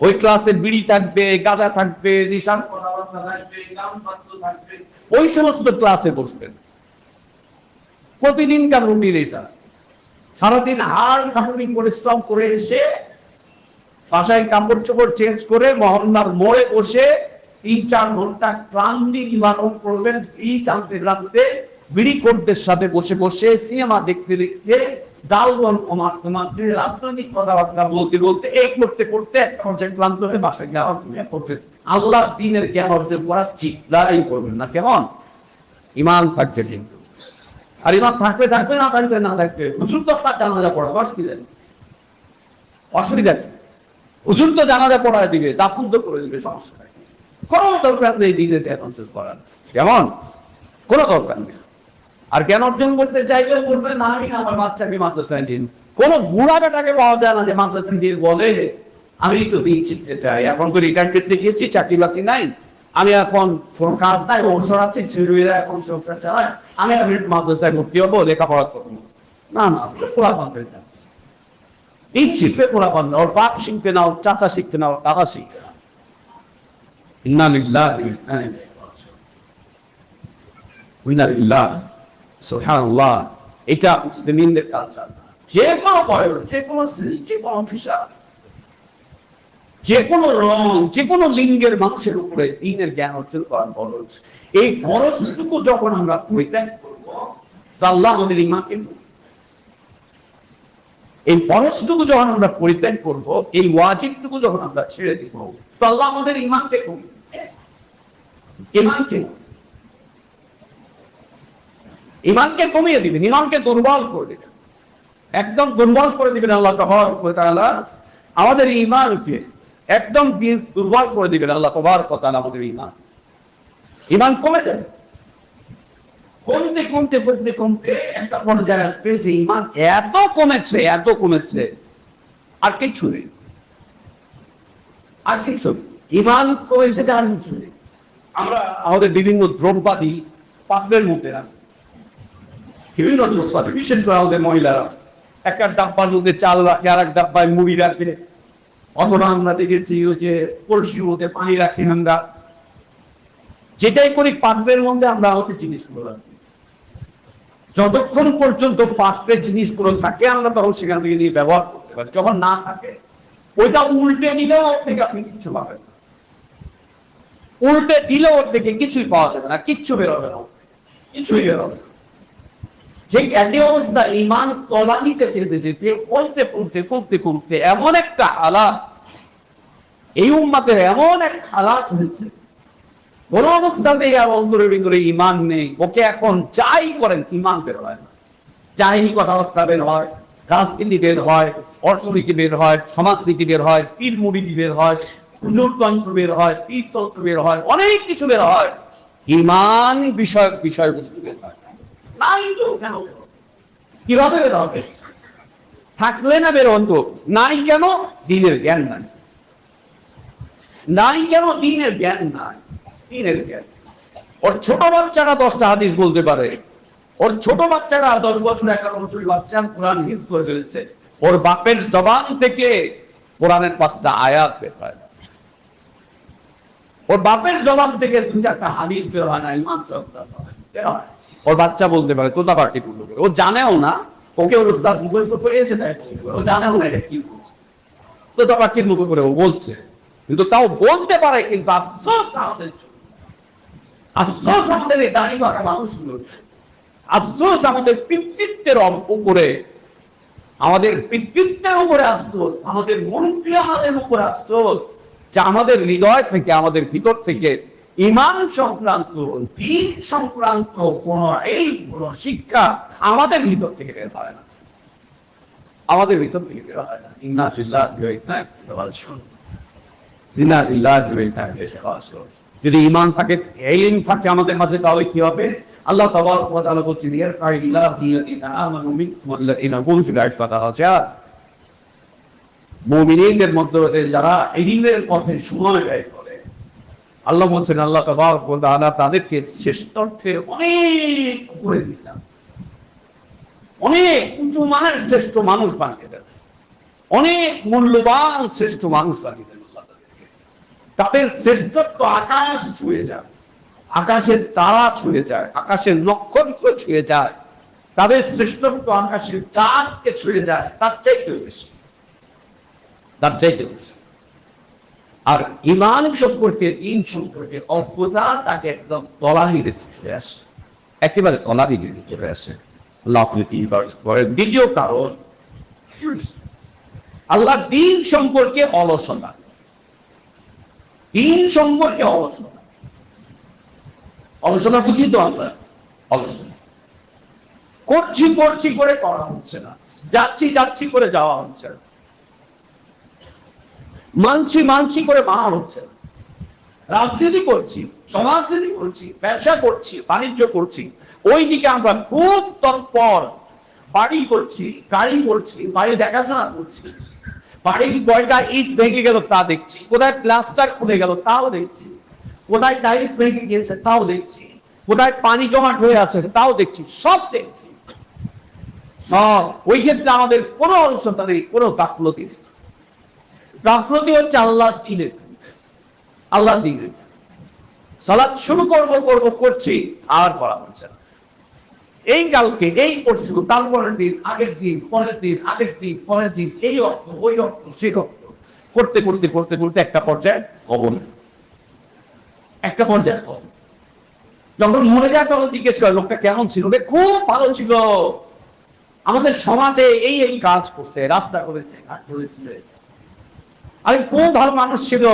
ওই ক্লাসে বিড়ি থাকবে, গাঁজা থাকবে, নিশান কথাবার্তা থাকবে, গান বাদ্য থাকবে, ওই সমস্ত ক্লাসে বসবেন। প্রতিদিনকার রুটিন এটা। সারাদিন হাড় কাঁপুনি পরিশ্রম করে এসে বাসায় কাপড় চোপড় চেঞ্জ করে মহল্লার মোড়ে বসে 3-4 ঘন্টা ক্লান্তি নিবারণ করবেন। এই জানতে জানতে বিড়ি কোটদের সাথে বসে বসে সিনেমা দেখতে দেখতে ডালবন কমাতে রাজনৈতিক কথাবার্তা বলতে বলতে এই করতে করতে একটা পর্যায়ে ক্লান্ত হয়ে বাসায় করতে আল্লাহ দ্বীনের জ্ঞান অর্জন করার চিন্তাই করবেন না। কেমন ঈমান থাকবে কিন্তু, আর ঈমান থাকবে থাকবে, না থাকবে না থাকবে। হুজুর তো তার জানাজা পড়াবে, অসুবিধা নেই, অসুবিধা নেই। হুজুর তো জানাজা পড়ায় দিবে, দাফন তো করে দিবে, সমস্যা নেই, কোনো দরকার নেই দিতে অ্যানাউন্স করার। কেমন কোনো দরকার নেই। আর জ্ঞান অর্জন করতে চাইলে বলবে না আমি আমার বাচ্চাকে মাদ্রাসায় দিন। কোনো বুড়া বেটাকে পাওয়া যায় না যে মাদ্রাসায় দিয়ে বলে আমি তো দিন শিখতে চাই, এখন তো রিটায়ারমেন্ট দেখিয়েছি, চাকরি বাকরি নাই, আমি এখন কোনো কাজ নাই, অবসর আছে, ছেলেমেয়েরা এখন সংসার চালায়, আমি এখন মাদ্রাসায় ভর্তি হবো, লেখাপড়া করবো। না না, পোড়া পাবে না, দিন শিখবে পোড়া পাবে না। ওর বাপ শিখবে না, ওর চাচা শিখবে না, ওর দাদা শিখবে না। ইন্না লিল্লাহি ওয়া ইন্না ইলাইহি রাজিউন। সুবহানাল্লাহ, এটা মুসলিমদের কালচার। যে কোনো বয়স, যে কোনো শ্রেণী, যে কোনো পেশা, যে কোনো রং, যে কোনো লিঙ্গের মানুষের উপরে দ্বীনের জ্ঞান অর্জন করা ফরজ। এই ফরজটুকু যখন আমরা পরিত্যাগ করবো, আল্লাহ আমাদের ঈমানকে, এই ফরজটুকু যখন আমরা পরিত্যাগ করবো, এই ওয়াজিবটুকু যখন আমরা ছেড়ে দিব, আল্লাহ আমাদের ঈমানকে কমিয়ে ঈমানকে কমিয়ে দিবেন, ঈমানকে দুর্বল করে দিবেন, একদম দুর্বল করে দিবেন। আল্লাহ তাআলা আমাদের ঈমানকে একদম দুর্বল করে দিবেন। আল্লাহ তাবারক ওয়া তাআলা আমাদের ঈমান কমে যাবে। কমতে কমতে কমতে কমতে একটা পর্যায়ে আসবে যে ইমান এত কমেছে আর কিছু নেই, আর কিছু নেই। ইমান কমেছে আর কিছু নেই। আমরা আমাদের বিভিন্ন দ্রব্যাদি পাত্রের মধ্যে রাখি, বিভিন্ন দ্রব্যাদি, বিশেষ করে আমাদের মহিলারা একটা ডাব্বার মধ্যে চাল রাখে, আর এক ডাব্বায় মুড়ি রাখে, অথবা আমরা দেখেছি ওই যে কলসির মধ্যে পানি রাখি। আমরা যেটাই করি পাত্রের মধ্যে আমরা আমাদের জিনিসগুলো রাখি। যতক্ষণ পর্যন্ত পাত্রের জিনিসগুলো থাকে আমরা তখন সেখান থেকে নিয়ে ব্যবহার করতে পারি। যখন না থাকে ওইটা উল্টে দিলেও ওর থেকে আপনি কিছু পাবেন না, উল্টে দিলেও ওর থেকে কিছুই পাওয়া যাবে না, কিচ্ছু বেরোবে না, কিছুই বেরোবে না। যে জ্ঞানী অবস্থা ইমান তলা নিতে যেতে যেতে পড়তে এমন একটা হালাত, এই উম্মাতের এমন এক হালাত হয়েছে, কোন অবস্থাতেই আর অন্তরের ভিতরে ইমান নেই। ওকে এখন যাই করেন ইমান বের হয় না, যাই কথাবার্তা বের হয়, রাজনীতি বের হয়, অর্থনীতি বের হয়, সমাজনীতি বের হয়, পীর মুরিদি বের হয়, হুজুরতন্ত্র বের হয়, পীরতন্ত্র বের হয়, অনেক কিছু বের হয়, ইমান বিষয়বস্তু বের হয় নাই। তো কেন কিভাবে বের হবে? থাকলে না বের অন্ত নাই কেন? দিনের জ্ঞান নাই, নাই কেন? দিনের জ্ঞান নাই, দিনের জ্ঞান। ওর ছোট বাচ্চারা 10টা হাদিস বলতে পারে, ওর ছোট বাচ্চারা 10 বছর 11 বছর বাচ্চা কোরআন হিফজ করে ফেলেছে, ওর বাপের জবান থেকে কোরআনের 5টা আয়াত বের হয় না, ওর বাপের জবান থেকে 2-4টা হাদিস বের হয় না, ইমান সত্তা বের হয়। ওর বাচ্চা বলতে পারে তোতা পার্টি বলতে পারে, ও জানেও না, ওকে ওর উস্তাদ মুখস্থ করে এসে দেয়, ও জানেও না এটা কি বলছে, তোতা পার্টির মুখে করে ও বলছে, কিন্তু তাও বলতে পারে। কিন্তু আফসোস আমাদের, আফসোস আমাদের এই দাঁড়ি বাঁকা মানুষগুলো, আফসোস আমাদের পিতৃত্বের উপরে, আমাদের পিতৃত্বের উপরে আফসোস, আমাদের মনপ্রিয় আমাদের উপরে আফসোস, যে আমাদের হৃদয় থেকে, আমাদের ভিতর থেকে ইমান সংক্রান্ত, দিন সংক্রান্ত কোন এই শিক্ষা আমাদের ভিতর থেকে বের হয় না, আমাদের ভিতর থেকে বের হয় না। ইন্না ফিল্লাহি ওয়া ইন্না ইলাইহি রাজিউন। যদি ঈমান থাকে, ইলম থাকে আমাদের মাঝে, তাহলে কি হবে? আল্লাহ তাবারক ওয়া তাআলা বলেছেন ইয়ারফাইল্লাহুল্লাযীনা আমানু মিনকুম ওয়াল্লাযীনা উতুল ইলমা দারাজাত। মুমিনদের মধ্যে যারা ইলমের পথে সময় ব্যয় করে, আল্লাহ বলছেন, আল্লাহ তাবারক ওয়া তাআলা তাদেরকে শ্রেষ্ঠত্বে অনেক উপরে দিলেন, অনেক উঁচু মানের শ্রেষ্ঠ মানুষ বানিয়ে দেন, অনেক মূল্যবান শ্রেষ্ঠ মানুষ বানিয়ে দেন। তাদের শ্রেষ্ঠত্ব আকাশ ছুঁয়ে যায়, আকাশের তারা ছুঁয়ে যায়, আকাশের নক্ষত্র ছুঁয়ে যায়, তাদের শ্রেষ্ঠত্ব আকাশের চাঁদকে ছুঁয়ে যায়, তার চাইতে বেশি, তার চাইতে বেশি। আর ঈমান সম্পর্কে, দিন সম্পর্কে অজ্ঞতা তাকে একদম তলাহিতে চলে আসে, একেবারে তলাহিতে চলে আসে। দ্বিতীয় কারণ, আল্লাহ দিন সম্পর্কে অলসতা, দিন সম্পর্কে অলসতা, অলসতা বুঝি তো আমরা, অলসতা করছি করে করা হচ্ছে না, যাচ্ছি করে যাওয়া হচ্ছে না, মানছি করে মানা হচ্ছে না, রাজনীতি করছি, সমাজনীতি করছি, ব্যবসা করছি, বাণিজ্য করছি, ওই দিকে আমরা খুব তৎপর, বাড়ি করছি, গাড়ি করছি, বাড়ি দেখাশোনা করছি, বাড়ির কয়টা ইট ভেঙে গেল তা দেখছি, কোথায় প্লাস্টার খুলে গেল তাও দেখছি, কোথায় টাইলস ভেঙে গিয়েছে তাও দেখছি, কোথায় পানি জমাট হয়ে আছে তাও দেখছি, সব দেখছি। ওই ক্ষেত্রে আমাদের কোনো অলসতা নেই, কোনো গাফলতি। গাফলতি হচ্ছে আল্লাহ দিনের, আল্লাহ দিনের। সালাত শুরু করছি আর করা হচ্ছে না, এই কালকে এই পরশু, তারপরের দিন, আগের দিন, পরের দিন, আগের দিন, পরের দিন, এই অর্থ ওই অর্থ সেই অর্থ করতে একটা পর্যায়ে কবর, একটা পর্যায়ে কবর। যখন মরে যায় তখন জিজ্ঞেস করে লোকটা কেমন ছিল? খুব ভালো ছিল, আমাদের সমাজে এই কাজ করছে, রাস্তা করেছে, ঘাট করেছে, আরে খুব ভালো মানুষ ছিল,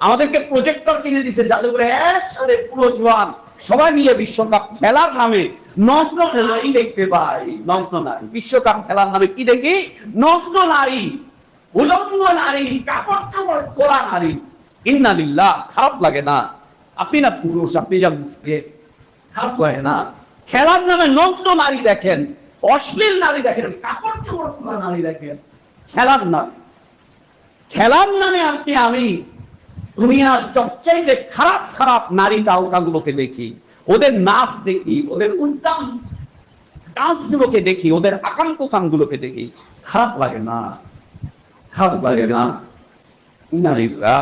আমাদেরকে প্রজেক্টর কিনে দিচ্ছে যাতে করে একসাথে পুরো জোয়ান সবাই মিলে বিশ্বকাপ খেলার নামে নগ্ন নারী দেখতে পাই। নগ্ন নারী, বিশ্বকাপ খেলার নামে কি দেখি? নগ্ন নারী, উলঙ্গ নারী, কাপড় কাপড় খোলা নারী। ইন্না লিল্লাহ, খারাপ লাগে না? আপনি না পুরুষ, আপনি যা খারাপ লাগে না? খেলার নামে নগ্ন নারী দেখেন, অশ্লীল নারী দেখেন, কাপড় চোপড় খোলা নারী দেখেন। খেলার নামে আমি দুনিয়ার সবচাইতে খারাপ খারাপ নারী তারকাগুলোকে দেখি, ওদের নাচ দেখি, ওদের উদ্যান ডান্সগুলোকে দেখি, ওদের আকাঙ্ক কামগুলোকে দেখি, খারাপ লাগে না? খারাপ লাগে না? নারীরা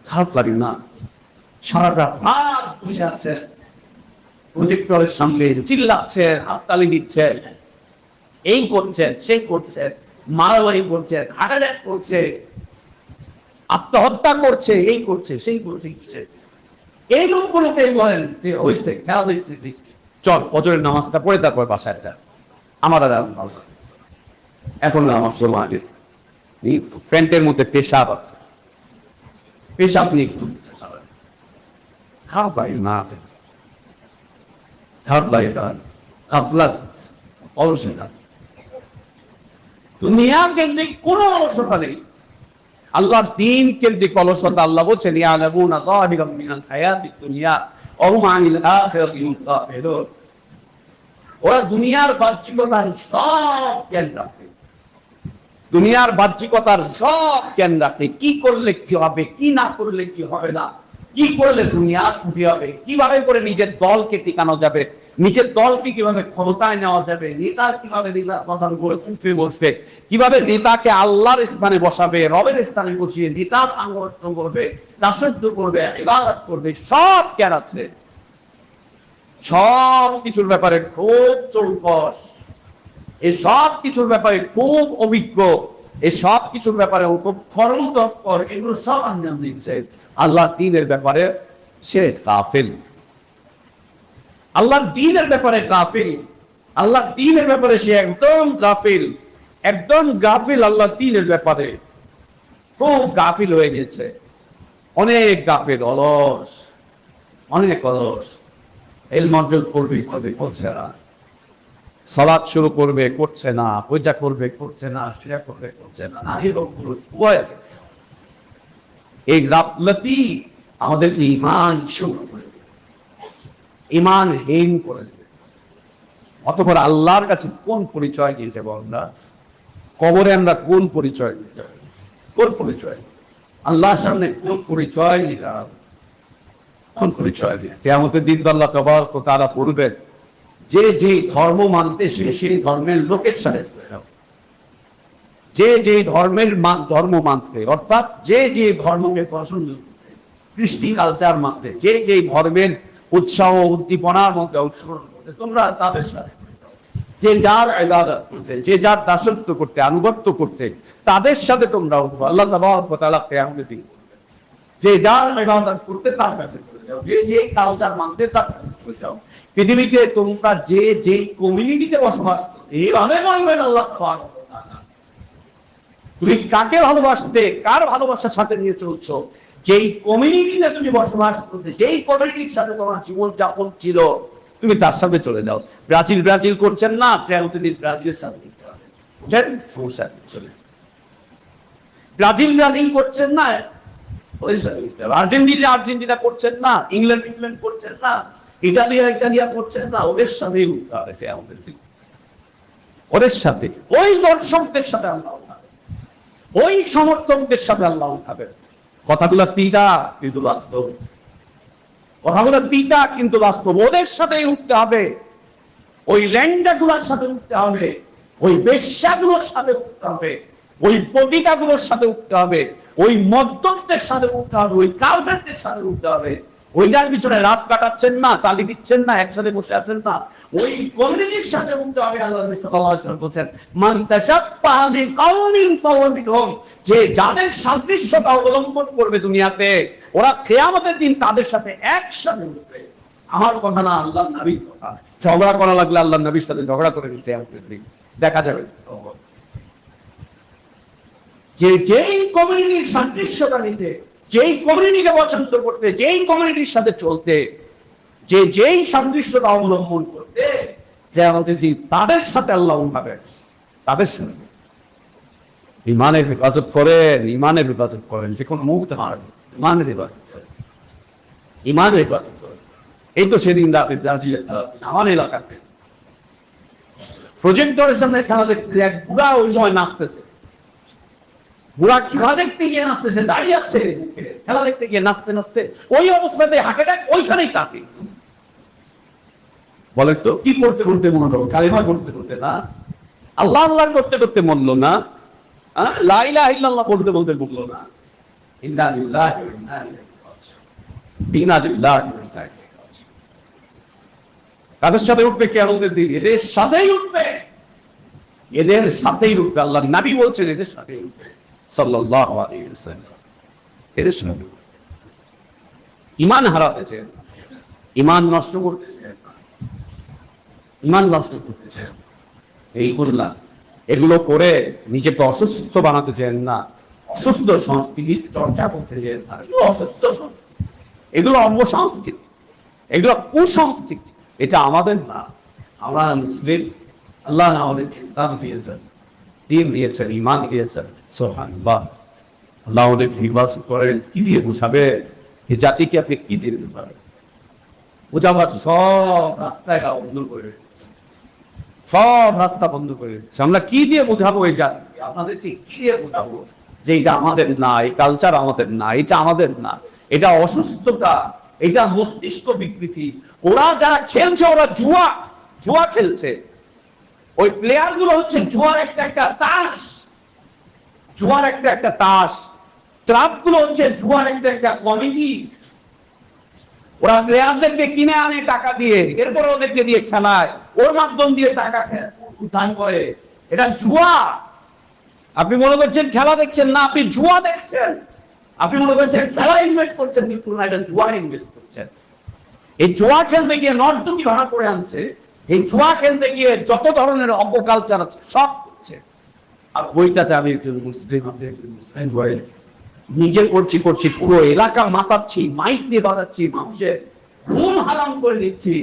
খারাপ লাগে না? সারাটা রাত বসে আছে, প্রজেক্টরের সঙ্গে চিল্লাচ্ছে, হাততালি দিচ্ছে, এই করছে, সেই করছে, মারামারি করছে, ঘাটাঘাট করছে, আত্মহত্যা করছে, এই করছে, সেই করছে। এই লোকগুলোকে বলেন যে হয়েছে, খেলা হয়েছে, চল ফজরের নামাজটা পড়ে তারপর বাসায় যা। আমার আর এখন আমার সময় প্যান্টের মধ্যে পেশাব আছে, পেশাব নিয়ে খারাপ লাগে না? খারাপ লাগে না? অলসতা। দুনিয়া কেন্দ্রিক কোনো অলসতা নেই, আল্লাহর দ্বীন কেন্দ্রিক অলসতা। আল্লাহ বলছেন ইয়ালামুনা যাহিরাম মিনাল হায়াতিদ দুনিয়া ওয়া হুম আনিল আখিরাতি হুম গাফিলুন। ওরা দুনিয়ার বাহ্যিকতার সব জ্ঞান রাখে, দুনিয়ার বাহ্যিকতার সব জ্ঞান রাখে। কি করলে কি হবে, কি না করলে কি হবে না, কি করলে দুনিয়া কি হবে, কিভাবে করে নিজের দলকে টিকানো যাবে, নিজের দলকে কিভাবে ক্ষমতায় নেওয়া যাবে, নেতা কিভাবে প্রধান করে কুফে বসবে, কিভাবে নেতাকে আল্লাহর স্থানে বসাবে, রবের স্থানে বসিয়ে নেতা সংগঠন করবে, দাসত্ব করবে, ইবাদত করবে, সব জ্ঞান আছে। সব কিছুর ব্যাপারে খুব চৌকস, এই সব কিছুর ব্যাপারে খুব অভিজ্ঞ, এই সব কিছুর ব্যাপারে খুব ফরম তৎপর, এগুলো সব আঞ্জাম দিচ্ছে। আল্লাহ দ্বীনের ব্যাপারে সে গাফিল, আল্লাহ দ্বীনের ব্যাপারে গাফিল, আল্লাহ দ্বীনের ব্যাপারে সে একদম গাফিল, একদম গাফিল। আল্লাহ দ্বীনের ব্যাপারে খুব গাফিল হয়ে গেছে, অনেক গাফিল, অলস, অনেক অলস। ইলম অর্জন করবে করছে না, সালাত শুরু করবে করছে না, পূজা করবে করছে না, সেটা করবে করছে না। এই গাফলতি আমাদের ঈমান শুরু করে, ঈমানহীন করে দেবে। অতঃপর আল্লাহর কাছে কোন পরিচয় দিয়েছে বলনা? কবরে আমরা কোন পরিচয় দিতে, কোন পরিচয়? আল্লাহর সামনে কোন পরিচয় দিলাম, কোন পরিচয় দিয়ে কিয়ামতের দিন আল্লাহ তাবারক ওয়া তাআলা বলবেন, যে যে ধর্ম মানতে সে সেই ধর্মের লোকের সাথে, যে যে ধর্মের ধর্ম মানতে, অর্থাৎ যে যে ধর্মকে পছন্দ করতে, কৃষ্টি কালচার মানতে, যে যে ধর্মের উৎসাহ উদ্দীপনার মধ্যে অংশগ্রহণ করতে, তোমরা তাদের সাথে, যে যার ইবাদত করতে, যে যার দাসত্ব করতে, আনুগত্য করতে, তাদের সাথে তোমরা উঠবো। আল্লাহ তাবারক ওয়া তাআলা কিয়ামতের দিন যে যার ইবাদত করতে তার কাছে চলে যাও, যে যে কালচার মানতে তার কাছে চলে যাও। পৃথিবীতে তোমরা যে যে কমিউনিটিতে বসবাস করতে, এইভাবে মানবেন আল্লাহ। তুমি কাকে ভালোবাসতে, কার ভালোবাসার সাথে নিয়ে চলছো, যেই কমিউনিটিতে তুমি বসবাস করতে, যেই কমিউনিটির সাথে তোমার জীবন যাপন ছিল, তুমি তার সাথে চলে যাও। ব্রাজিল ব্রাজিল করছেন না, ব্রাজিলের সাথে ব্রাজিল ব্রাজিল করছেন না, আর্জেন্টিনা আর্জেন্টিনা করছেন না, ইংল্যান্ড ইংল্যান্ড করছেন না, ইটালিয়া করছেন না, ওদের সাথে ওদের সাথে ওই দর্শকদের সাথে আল্লাহ উঠাবে, ওই সমর্থকদের সাথে আল্লাহ উঠাবে। কথাগুলো তিতা কিন্তু বাস্তব, কথাগুলো তিতা কিন্তু বাস্তব। ওদের সাথেই উঠতে হবে, ওই ল্যান্ডাগুলোর সাথে উঠতে হবে, ওই বেশ্যাগুলোর সাথে উঠতে হবে, ওই পতিতাগুলোর সাথে উঠতে হবে, ওই মদ্যপদের সাথে উঠতে হবে, ওই কালভেটদের সাথে উঠতে হবে। ওইটার পিছনে রাত কাটাচ্ছেন না, তালি দিচ্ছেন না, একসাথে বসে আছেন না, ওই কমিউনিটির সাথে উঠতে হবে। আল্লাহ সাল্লাল্লাহু আলাইহি ওয়াসাল্লাম বলেন, মান তাশাব্বাহা বিকাওমিন ফাহুয়া মিনহুম, যে যাদের সাদৃশ্যতা অবলম্বন করবে দুনিয়াতে, ওরা কিয়ামতের দিন তাদের সাথে একসাথে উঠবে। আমার কথা না, আল্লাহর নবীর কথা। ঝগড়া করা লাগলে আল্লাহর নবীর সাথে ঝগড়া করে দিতে দেখা যাবে। যে যেই কমিউনিটির সাদৃশ্যতা নিতে, যেই কমিউনিটিকে পছন্দ করতে, যেই কমিউনিটির সাথে চলতে, যে যেই সাদৃশ্যতা অবলম্বন করতে, যে আমাদের তাদের সাথে আল্লাহ উঠাবে, তাদের সাথে ইমানের হেফাজত করেন, ইমানের হেফাজত করেন, যে কোনো মুহূর্তে ইমানের হেফাজত করেন, ইমানের হেফাজত করেন। এই তো সেদিন রাতে আমার এলাকাতে প্রজেক্টরের সামনে খেলা দেখতে এক বুড়া ওই সময় নাচতেছে। বুড়া খেলা দেখতে গিয়ে নাচতেছে, দাঁড়িয়ে আছে খেলা দেখতে গিয়ে নাচতে নাচতে ওই অবস্থাতে হার্ট অ্যাটাক ওইখানেই তাকে। বলে তো কি করতে করতে মনে হলো? কালিমা করতে করতে না, আল্লাহ আল্লাহ করতে করতে মরলো না, লা ইলাহা ইল্লাল্লাহ বলতে বলতে মরলো না। ইন্না লিল্লাহি ওয়া ইন্না ইলাইহি রাজিউন। কাদের সাথে উঠবে কিয়ামতের দিন? এদের সাথেই উঠবে, এদের সাথেই উঠবে। আল্লাহ নবী বলছেন এদের সাথেই উঠবে সাল্লাল্লাহু আলাইহি ওয়াসাল্লাম। এদের সাথে ঈমান হারাতেছে, ঈমান নষ্ট করতেছে, ঈমান নষ্ট করতেছে। এই করলাম এগুলো করে নিজেকে অসুস্থ বানাতে চান না, অসুস্থ সংস্কৃতির চর্চা করতে চান না। অসুস্থ সংস্কৃতি, এগুলো অপসংস্কৃতি, এগুলো কুসংস্কৃতি। এটা আমাদের না, আমরা মুসলিম। আল্লাহ আমাদেরকে ইসলাম দিয়েছেন, দিন দিয়েছেন, ঈমান দিয়েছেন। সুবহানাল্লাহ। আল্লাহ আমাদের নির্বাচন করেন কি দিয়ে বুঝাবে? এই জাতিকে আপনি কি দিয়ে বুঝাবেন? বোঝাবার সব রাস্তায় বন্ধ করে রেখেছে, সব রাস্তা বন্ধ করে রেখেছে। আমরা কি দিয়ে বোঝাবো? এই জাতি আপনাদেরকে কি দিয়ে বোঝাবো যে এটা আমাদের না, এই কালচার আমাদের না, এটা আমাদের না, এটা অসুস্থতা, এটা মস্তিষ্ক বিকৃতি। ওরা যারা খেলছে ওরা জুয়া, জুয়া খেলছে। ওই প্লেয়ার গুলো হচ্ছে জুয়ার একটা একটা তাস, জুয়ার একটা একটা তাস। ক্লাব গুলো হচ্ছে জুয়ার একটা একটা কমিটি। ওরা প্লেয়ারদেরকে কিনে আনে টাকা দিয়ে, এরপর ওদেরকে দিয়ে খেলায়, ওর মাধ্যম দিয়ে টাকা দান করে। এটা জুয়া। আপনি মনে করছেন খেলা দেখছেন না, আপনি জুয়া দেখছেন। আপনি মনে করছেন খেলা ইনভেস্ট করছেন, কিন্তু না, এটা জুয়া ইনভেস্ট করছেন। এই জুয়া খেলতে গিয়ে নর্তকী ধরা করে আনছে। এই জুয়া খেলতে গিয়ে যত ধরনের অপকালচার আছে সব করছে। আর বইটাতে আমি নিজে করছি করছি, পুরো এলাকা মাতাচ্ছি, মাইক দিয়ে বাজাচ্ছি, মানুষের ঘুম হারাম করে দিচ্ছি,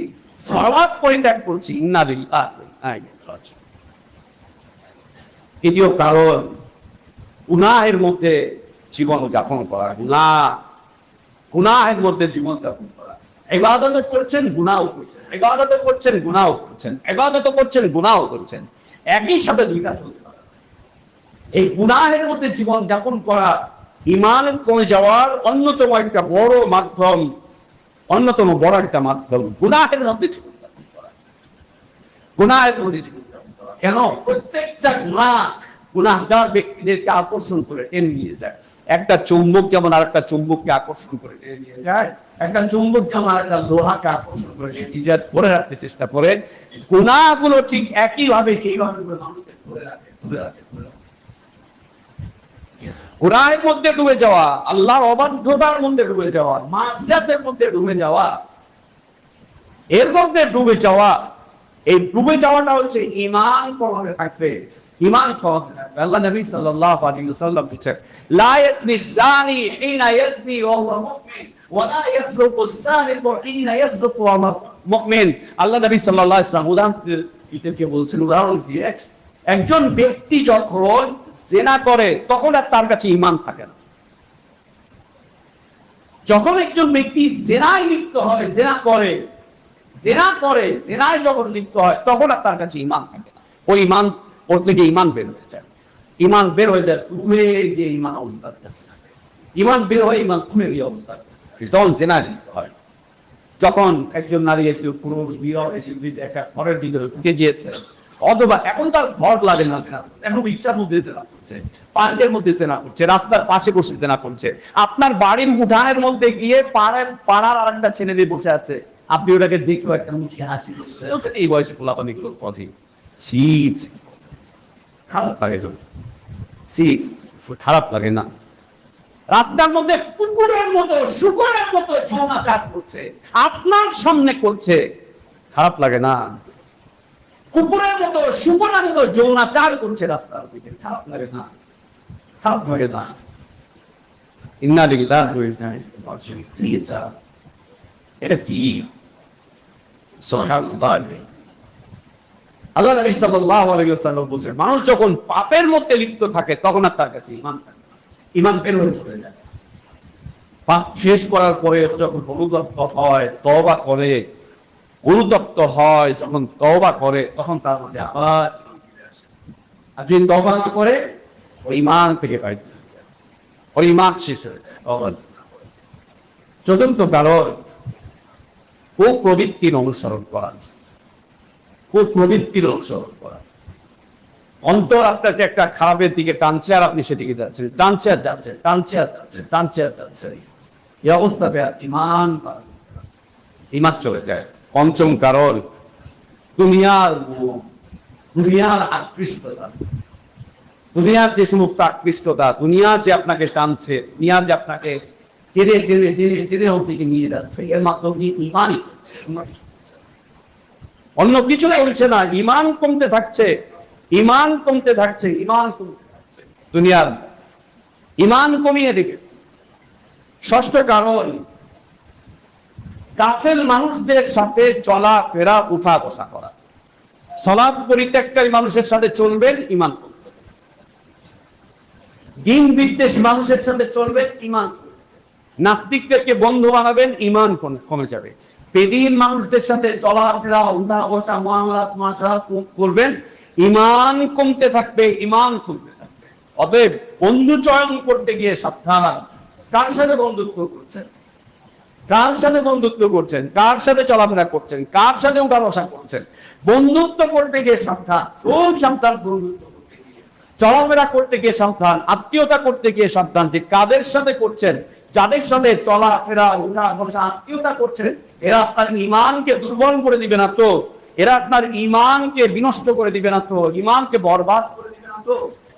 সর্বাত পরিত্যাগ করছি। এটিও কারণ গুনাহের মধ্যে জীবন যাপন করা, গুনাহের মধ্যে জীবন যাপন করা। ইবাদত করছেন, গুনাহ করছেন, ইবাদত করছেন, গুনাহ করছেন, ইবাদত করছেন, গুনাহ করছেন, একই সাথে দুইটা চলতে পারে। এই গুনাহের মধ্যে জীবন যাপন করা ঈমান কমে যাওয়ার অন্যতম একটা বড় মাধ্যম, অন্যতম বড় একটা মাধ্যম গুনাহের মধ্যে জীবন যাপন করা। গুনাহের মধ্যে জীবন যাপন করা কেন? প্রত্যেকটা গুনাহগার ব্যক্তিদেরকে আকর্ষণ করে টেনে নিয়ে যায়। একটা চুম্বক যেমন আর একটা চুম্বককে আকর্ষণ করে টেনে নিয়ে যায়, একটা চুম্বক যেমন আর একটা লোহাকে আকর্ষণ করে নিজের ধরে রাখতে চেষ্টা করে, গুনাহগুলো ঠিক একইভাবে সেইভাবে মানুষকে ধরে রাখে, ধরে রাখে। গুনাহের মধ্যে ডুবে যাওয়া, আল্লাহর অবাধ্যতার মধ্যে ডুবে যাওয়া, মাসিয়াতের মধ্যে ডুবে যাওয়া, এর মধ্যে ডুবে যাওয়া, এই ডুবে যাওয়াটা হচ্ছে ঈমান কমে থাকবে। ঈমান কমে থাকবে। আল্লাহ নবী সাল্লাল্লাহু আলাইহি ওয়াসাল্লাম বলেছেন, লা ইয়াসনি যানি হিনা ইয়াসনি ওয়া হুয়া মুমিন ওয়া লা ইয়াসরুকু সারিকু হিনা ইয়াসরুকু ওয়া হুয়া মুমিন। আল্লাহ নবী সাল্লাল্লাহু আলাইহি ওয়াসাল্লাম উদাহরণকে বলছেন, উদাহরণ দিয়ে, একজন ব্যক্তি যখন জিনা করে তখন আর তার কাছে ঈমান থাকে না। যখন একজন ব্যক্তি জিনায় লিপ্ত হয়, জিনা করে, জিনায় যখন লিপ্ত হয় তখন আর তার কাছে ঈমান থাকে না। ওই ঈমান ওর থেকে ঈমান বের হয়ে যায়, ঈমান বের হয়ে যায়, ঈমান অবস্থা, ঈমান বের হয়, ঈমান কমে গিয়ে অবস্থা। যখন জিনায় লিপ্ত হয়, যখন একজন নারী একটু পুরুষ বিবাহ দেখা ঘরের ভিতরে ঢুকে গিয়েছে, অথবা এখন তার ঘর লাগে না, এখন ইচ্ছার মধ্যে জেনা করছে, পার্কের মধ্যে জেনা করছে, রাস্তার পাশে বসে জেনা করছে, আপনার বাড়ির উঠানের মধ্যে গিয়ে পাড়ার আর একটা ছেলে দিয়ে বসে আছে, আপনি ওটাকে দেখে একটা মুছে হাসি, এই বয়সে পোলাপানি পথে খারাপ লাগে, খারাপ লাগে না? রাস্তার মধ্যে কুকুরের মতো, শুকরের মতো যৌনাচার করছে, আপনার সামনে করছে, খারাপ লাগে না? কুকুরের মতো, শুকরের মতো যৌনাচার করছে রাস্তার দিকে, খারাপ লাগে না? খারাপ লাগে না? ইন্না লিল্লাহি ওয়া ইন্না ইলাইহি রাজিউন। এটা কি? সুবহানাল্লাহ। আল্লাহ নবী সাল্লাল্লাহু আলাইহি ওয়াসাল্লাম বলেন, মানুষ যখন পাপের মধ্যে লিপ্ত থাকে তখন আর তার কাছে ঈমান থাকে না, ঈমান বের হয়ে চলে যায়। পাপ শেষ করার পরে যখন অনুতপ্ত হয়, তওবা করে, অনুতপ্ত হয়, যখন তওবা করে, তখন তার মধ্যে আবার যদি তওবা না করে ওই ঈমান থেকে পাইতে, ওই ঈমান শেষ হয়ে যায়। চতুর্থ কারণ কুপ্রবৃত্তির অনুসরণ করা, কুপ্রবৃত্তির অনুসরণ করা। অন্তর আপনাকে একটা খারাপের দিকে টানছে আর আপনি সেদিকে যাচ্ছেন, টানছে আর যাচ্ছে, টানছে আর যাচ্ছে, টানছে আর যাচ্ছে। এই অবস্থাতে ঈমান চলে যায়। পঞ্চম কারণ দুনিয়ার আকৃষ্টতা, দুনিয়ার যে সমস্ত আকৃষ্টতা, দুনিয়া যে আপনাকে টানছে, দুনিয়া যে আপনাকে টেনে টেনে টেনে টেনে ওর দিকে নিয়ে যাচ্ছে, এর মাধ্যমে ঈমানই, অন্য কিছু বলছে না। ঈমান কমতে থাকছে, ঈমান কমতে থাকছে, ঈমান কমতে থাকছে। দুনিয়ার ঈমান কমিয়ে দেবে। ষষ্ঠ কারণ কাফের মানুষদের সাথে চলা ফেরা, উঠা বসা করা। সালাত পরিত্যাগকারী মানুষের সাথে চলবেন, ঈমান কমবে। দ্বীন বিদ্বেষ মানুষের সাথে চলবেন, ঈমান কমবে। নাস্তিকদেরকে বন্ধু বানাবেন, ঈমান কমে যাবে। বেদীন মানুষদের সাথে চলাফেরা, উঠা বসা, মুআমালাত মুআশারাত করবেন, ঈমান কমতে থাকবে, ঈমান কমতে থাকবে। অতএব বন্ধু চয়ন করতে গিয়ে সাবধান। কার সাথে বন্ধুত্ব করছেন, কার সাথে বন্ধুত্ব করছেন, কার সাথে চলাফেরা করছেন, কার সাথে উঠা বসা করছেন। বন্ধুত্ব করতে গিয়ে সাবধান, খুব সাবধান। বন্ধুত্ব করতে গিয়ে, চলাফেরা করতে গিয়ে সাবধান, আত্মীয়তা করতে গিয়ে সাবধান যে কাদের সাথে করছেন। যাদের সাথে চলাফেরা, উঠা বসা, আত্মীয়তা করছেন, এরা আপনার ঈমানকে দুর্বল করে দিবে না তো? এরা আপনার ঈমানকে বিনষ্ট করে দিবে না তো? ঈমানকে বরবাদ করে দিবে না তো?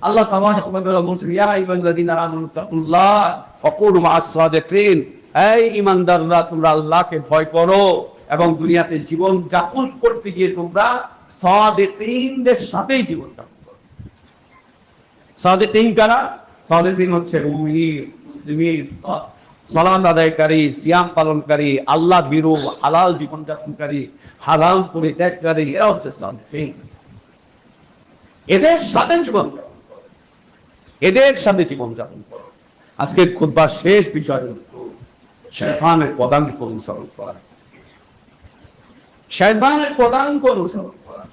আল্লাহ তাআলা বলছেন, ইয়া আইয়ুহাল্লাযীনা আমানু তাকুল্লাহ ওয়া কুনু মা'আস সাদিকিন। এই ঈমানদাররা, তোমরা আল্লাহকে ভয় করো এবং দুনিয়াতে জীবন যাপন করতে গিয়ে তোমরা সাদিকিনদের সাথেই জীবন যাপন করো। সাদিকিন কারা? সাদিকিন হচ্ছে মুমিন, মুসলিমিন, সালাত আদায়কারী, সিয়াম পালনকারী, আল্লাহ ভীরু, হালাল জীবনযাপনকারী, হারাম পরিত্যাগকারী, এরা হচ্ছে সাদিকিন। এদের সাথে জীবন যাপন করো, এদের সাথে জীবন যাপন করো। আজকের খুতবার শেষ বিষয় শয়তানের পদাঙ্ক অনুসরণ করা, শয়তানের পদাঙ্ক অনুসরণ করা।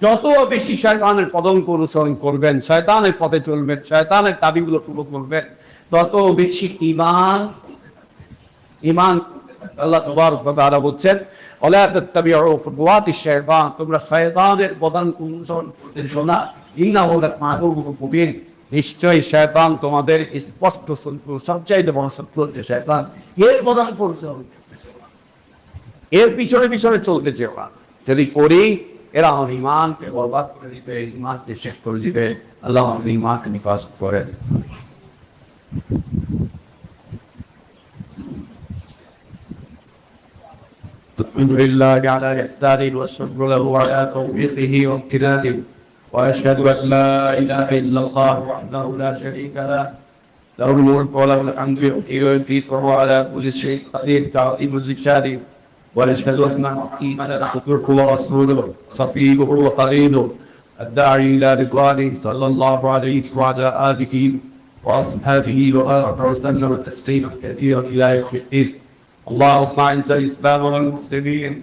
যত বেশি শয়তানের পদাঙ্ক অনুসরণ করবেন, শয়তানের পথে চলবেন, শয়তানের দাবিগুলো পূরণ করবেন, তত বেশি ঈমান। আল্লাহ তাবারক ওয়া তাআলা বলছেন, ওয়ালা তাত্তাবিউ খুতুওয়াতিশ শায়তান, তোমরা শয়তানের পদাঙ্ক অনুসরণ করতেছো না। ইন্নাহু লাকুম আদুউউম মুবিন, নিশ্চয়ই শয়তান তোমাদের স্পষ্ট শত্রু, সবচাইতে বড় শত্রু হচ্ছে শয়তান। এর পদাঙ্ক অনুসরণ, এর পিছনে পিছনে চলতে চেও না। যদি করি, এরা আমার ঈমানকে বরবাদ করে দিবে, ঈমানকে শেষ করে দিবে। আল্লাহ আমাদের ঈমানকে নিকাশ করেন। الحمد لله على إحسانه والشكر له على توفيقه وامتنانه، وأشهد أن لا إله إلا الله وحده لا شريك له، له الملك وله الحمد يحيي ويميت وهو على كل شيء قدير، تعظيم لشانه. ونشهد أن محمدا عبده ورسوله صفيه وخليله الداعي إلى رضوانه، صلى الله عليه وعلى آله وأصحابه وسلم تسليما كثيرا إلى يوم الدين. اللهم أعز الإسلام والمسلمين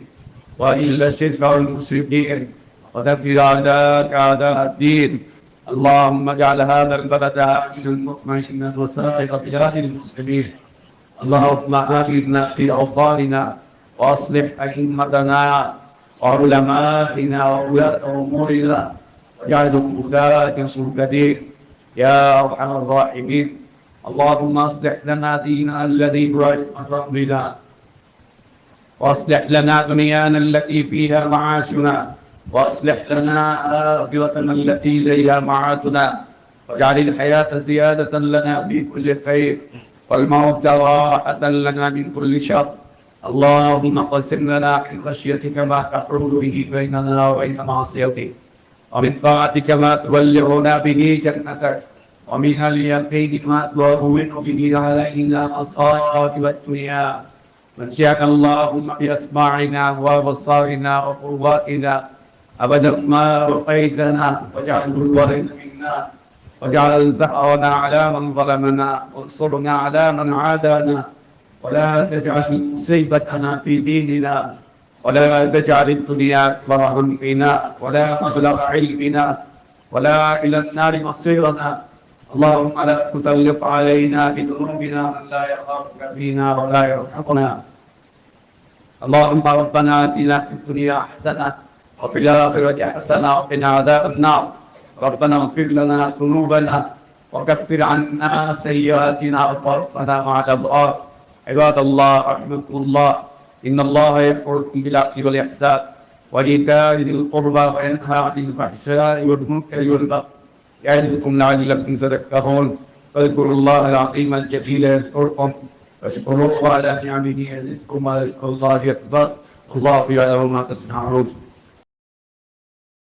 وأذل الشرك والمشركين ودمر أعداءك أعداء الدين. اللهم اجعل هذا البلد آمنا مطمئنا وسائر بلاد المسلمين. اللهم آمنا في أوطاننا وأصلح أئمتنا وعلماءنا وولاة أمورنا واجعلهم هداة مهتدين يا أرحم الراحمين. اللهم اصلح لنا ديننا الذي هو عصمة ربنا، واصلح لنا دنيانا التي فيها معاشنا، واصلح لنا آخرتنا التي إليها معادنا، واجعل الحياة زيادة لنا في كل خير والموت راحة لنا من كل شر. اللهم قسم لنا من خشيتك ما تحول به بيننا وبين معصيتك، ومن طاعتك ما تبلغنا به جنتك، ومن اليقين ما تهون به علينا مصائب الدنيا. متعنا اللهم بأسماعنا وأبصارنا وقواتنا أبدا ما بقيتنا، واجعله الوارث منا، واجعل ثأرنا على من ظلمنا، وانصرنا على من عادانا، ولا تجعل مصيبتنا في ديننا ولا تجعل الدنيا أكبر همنا ولا مبلغ علمنا ولا إلى النار مصيرنا اللهم لا تسلط علينا بذنوبنا من لا يخافك فينا ولا يرحمنا اللهم ربنا آتنا في الدنيا حسنة وفي الآخرة حسنة وقنا عذاب النار ربنا اغفر لنا ذنوبنا وكفر عنا سيئاتنا وتوفنا مع الأبرار عباد الله رحمكم الله إن الله يأمركم بالعدل والإحسان وإيتاء ذي القربى وينهى عن الفحشاء والمنكر والبغي يعظكم لعلكم تذكرون فاذكروا الله العظيم الجليل يذكركم واشكروه على نعمه يزدكم وذكر الله أكبر الله يعلم ما تصنعون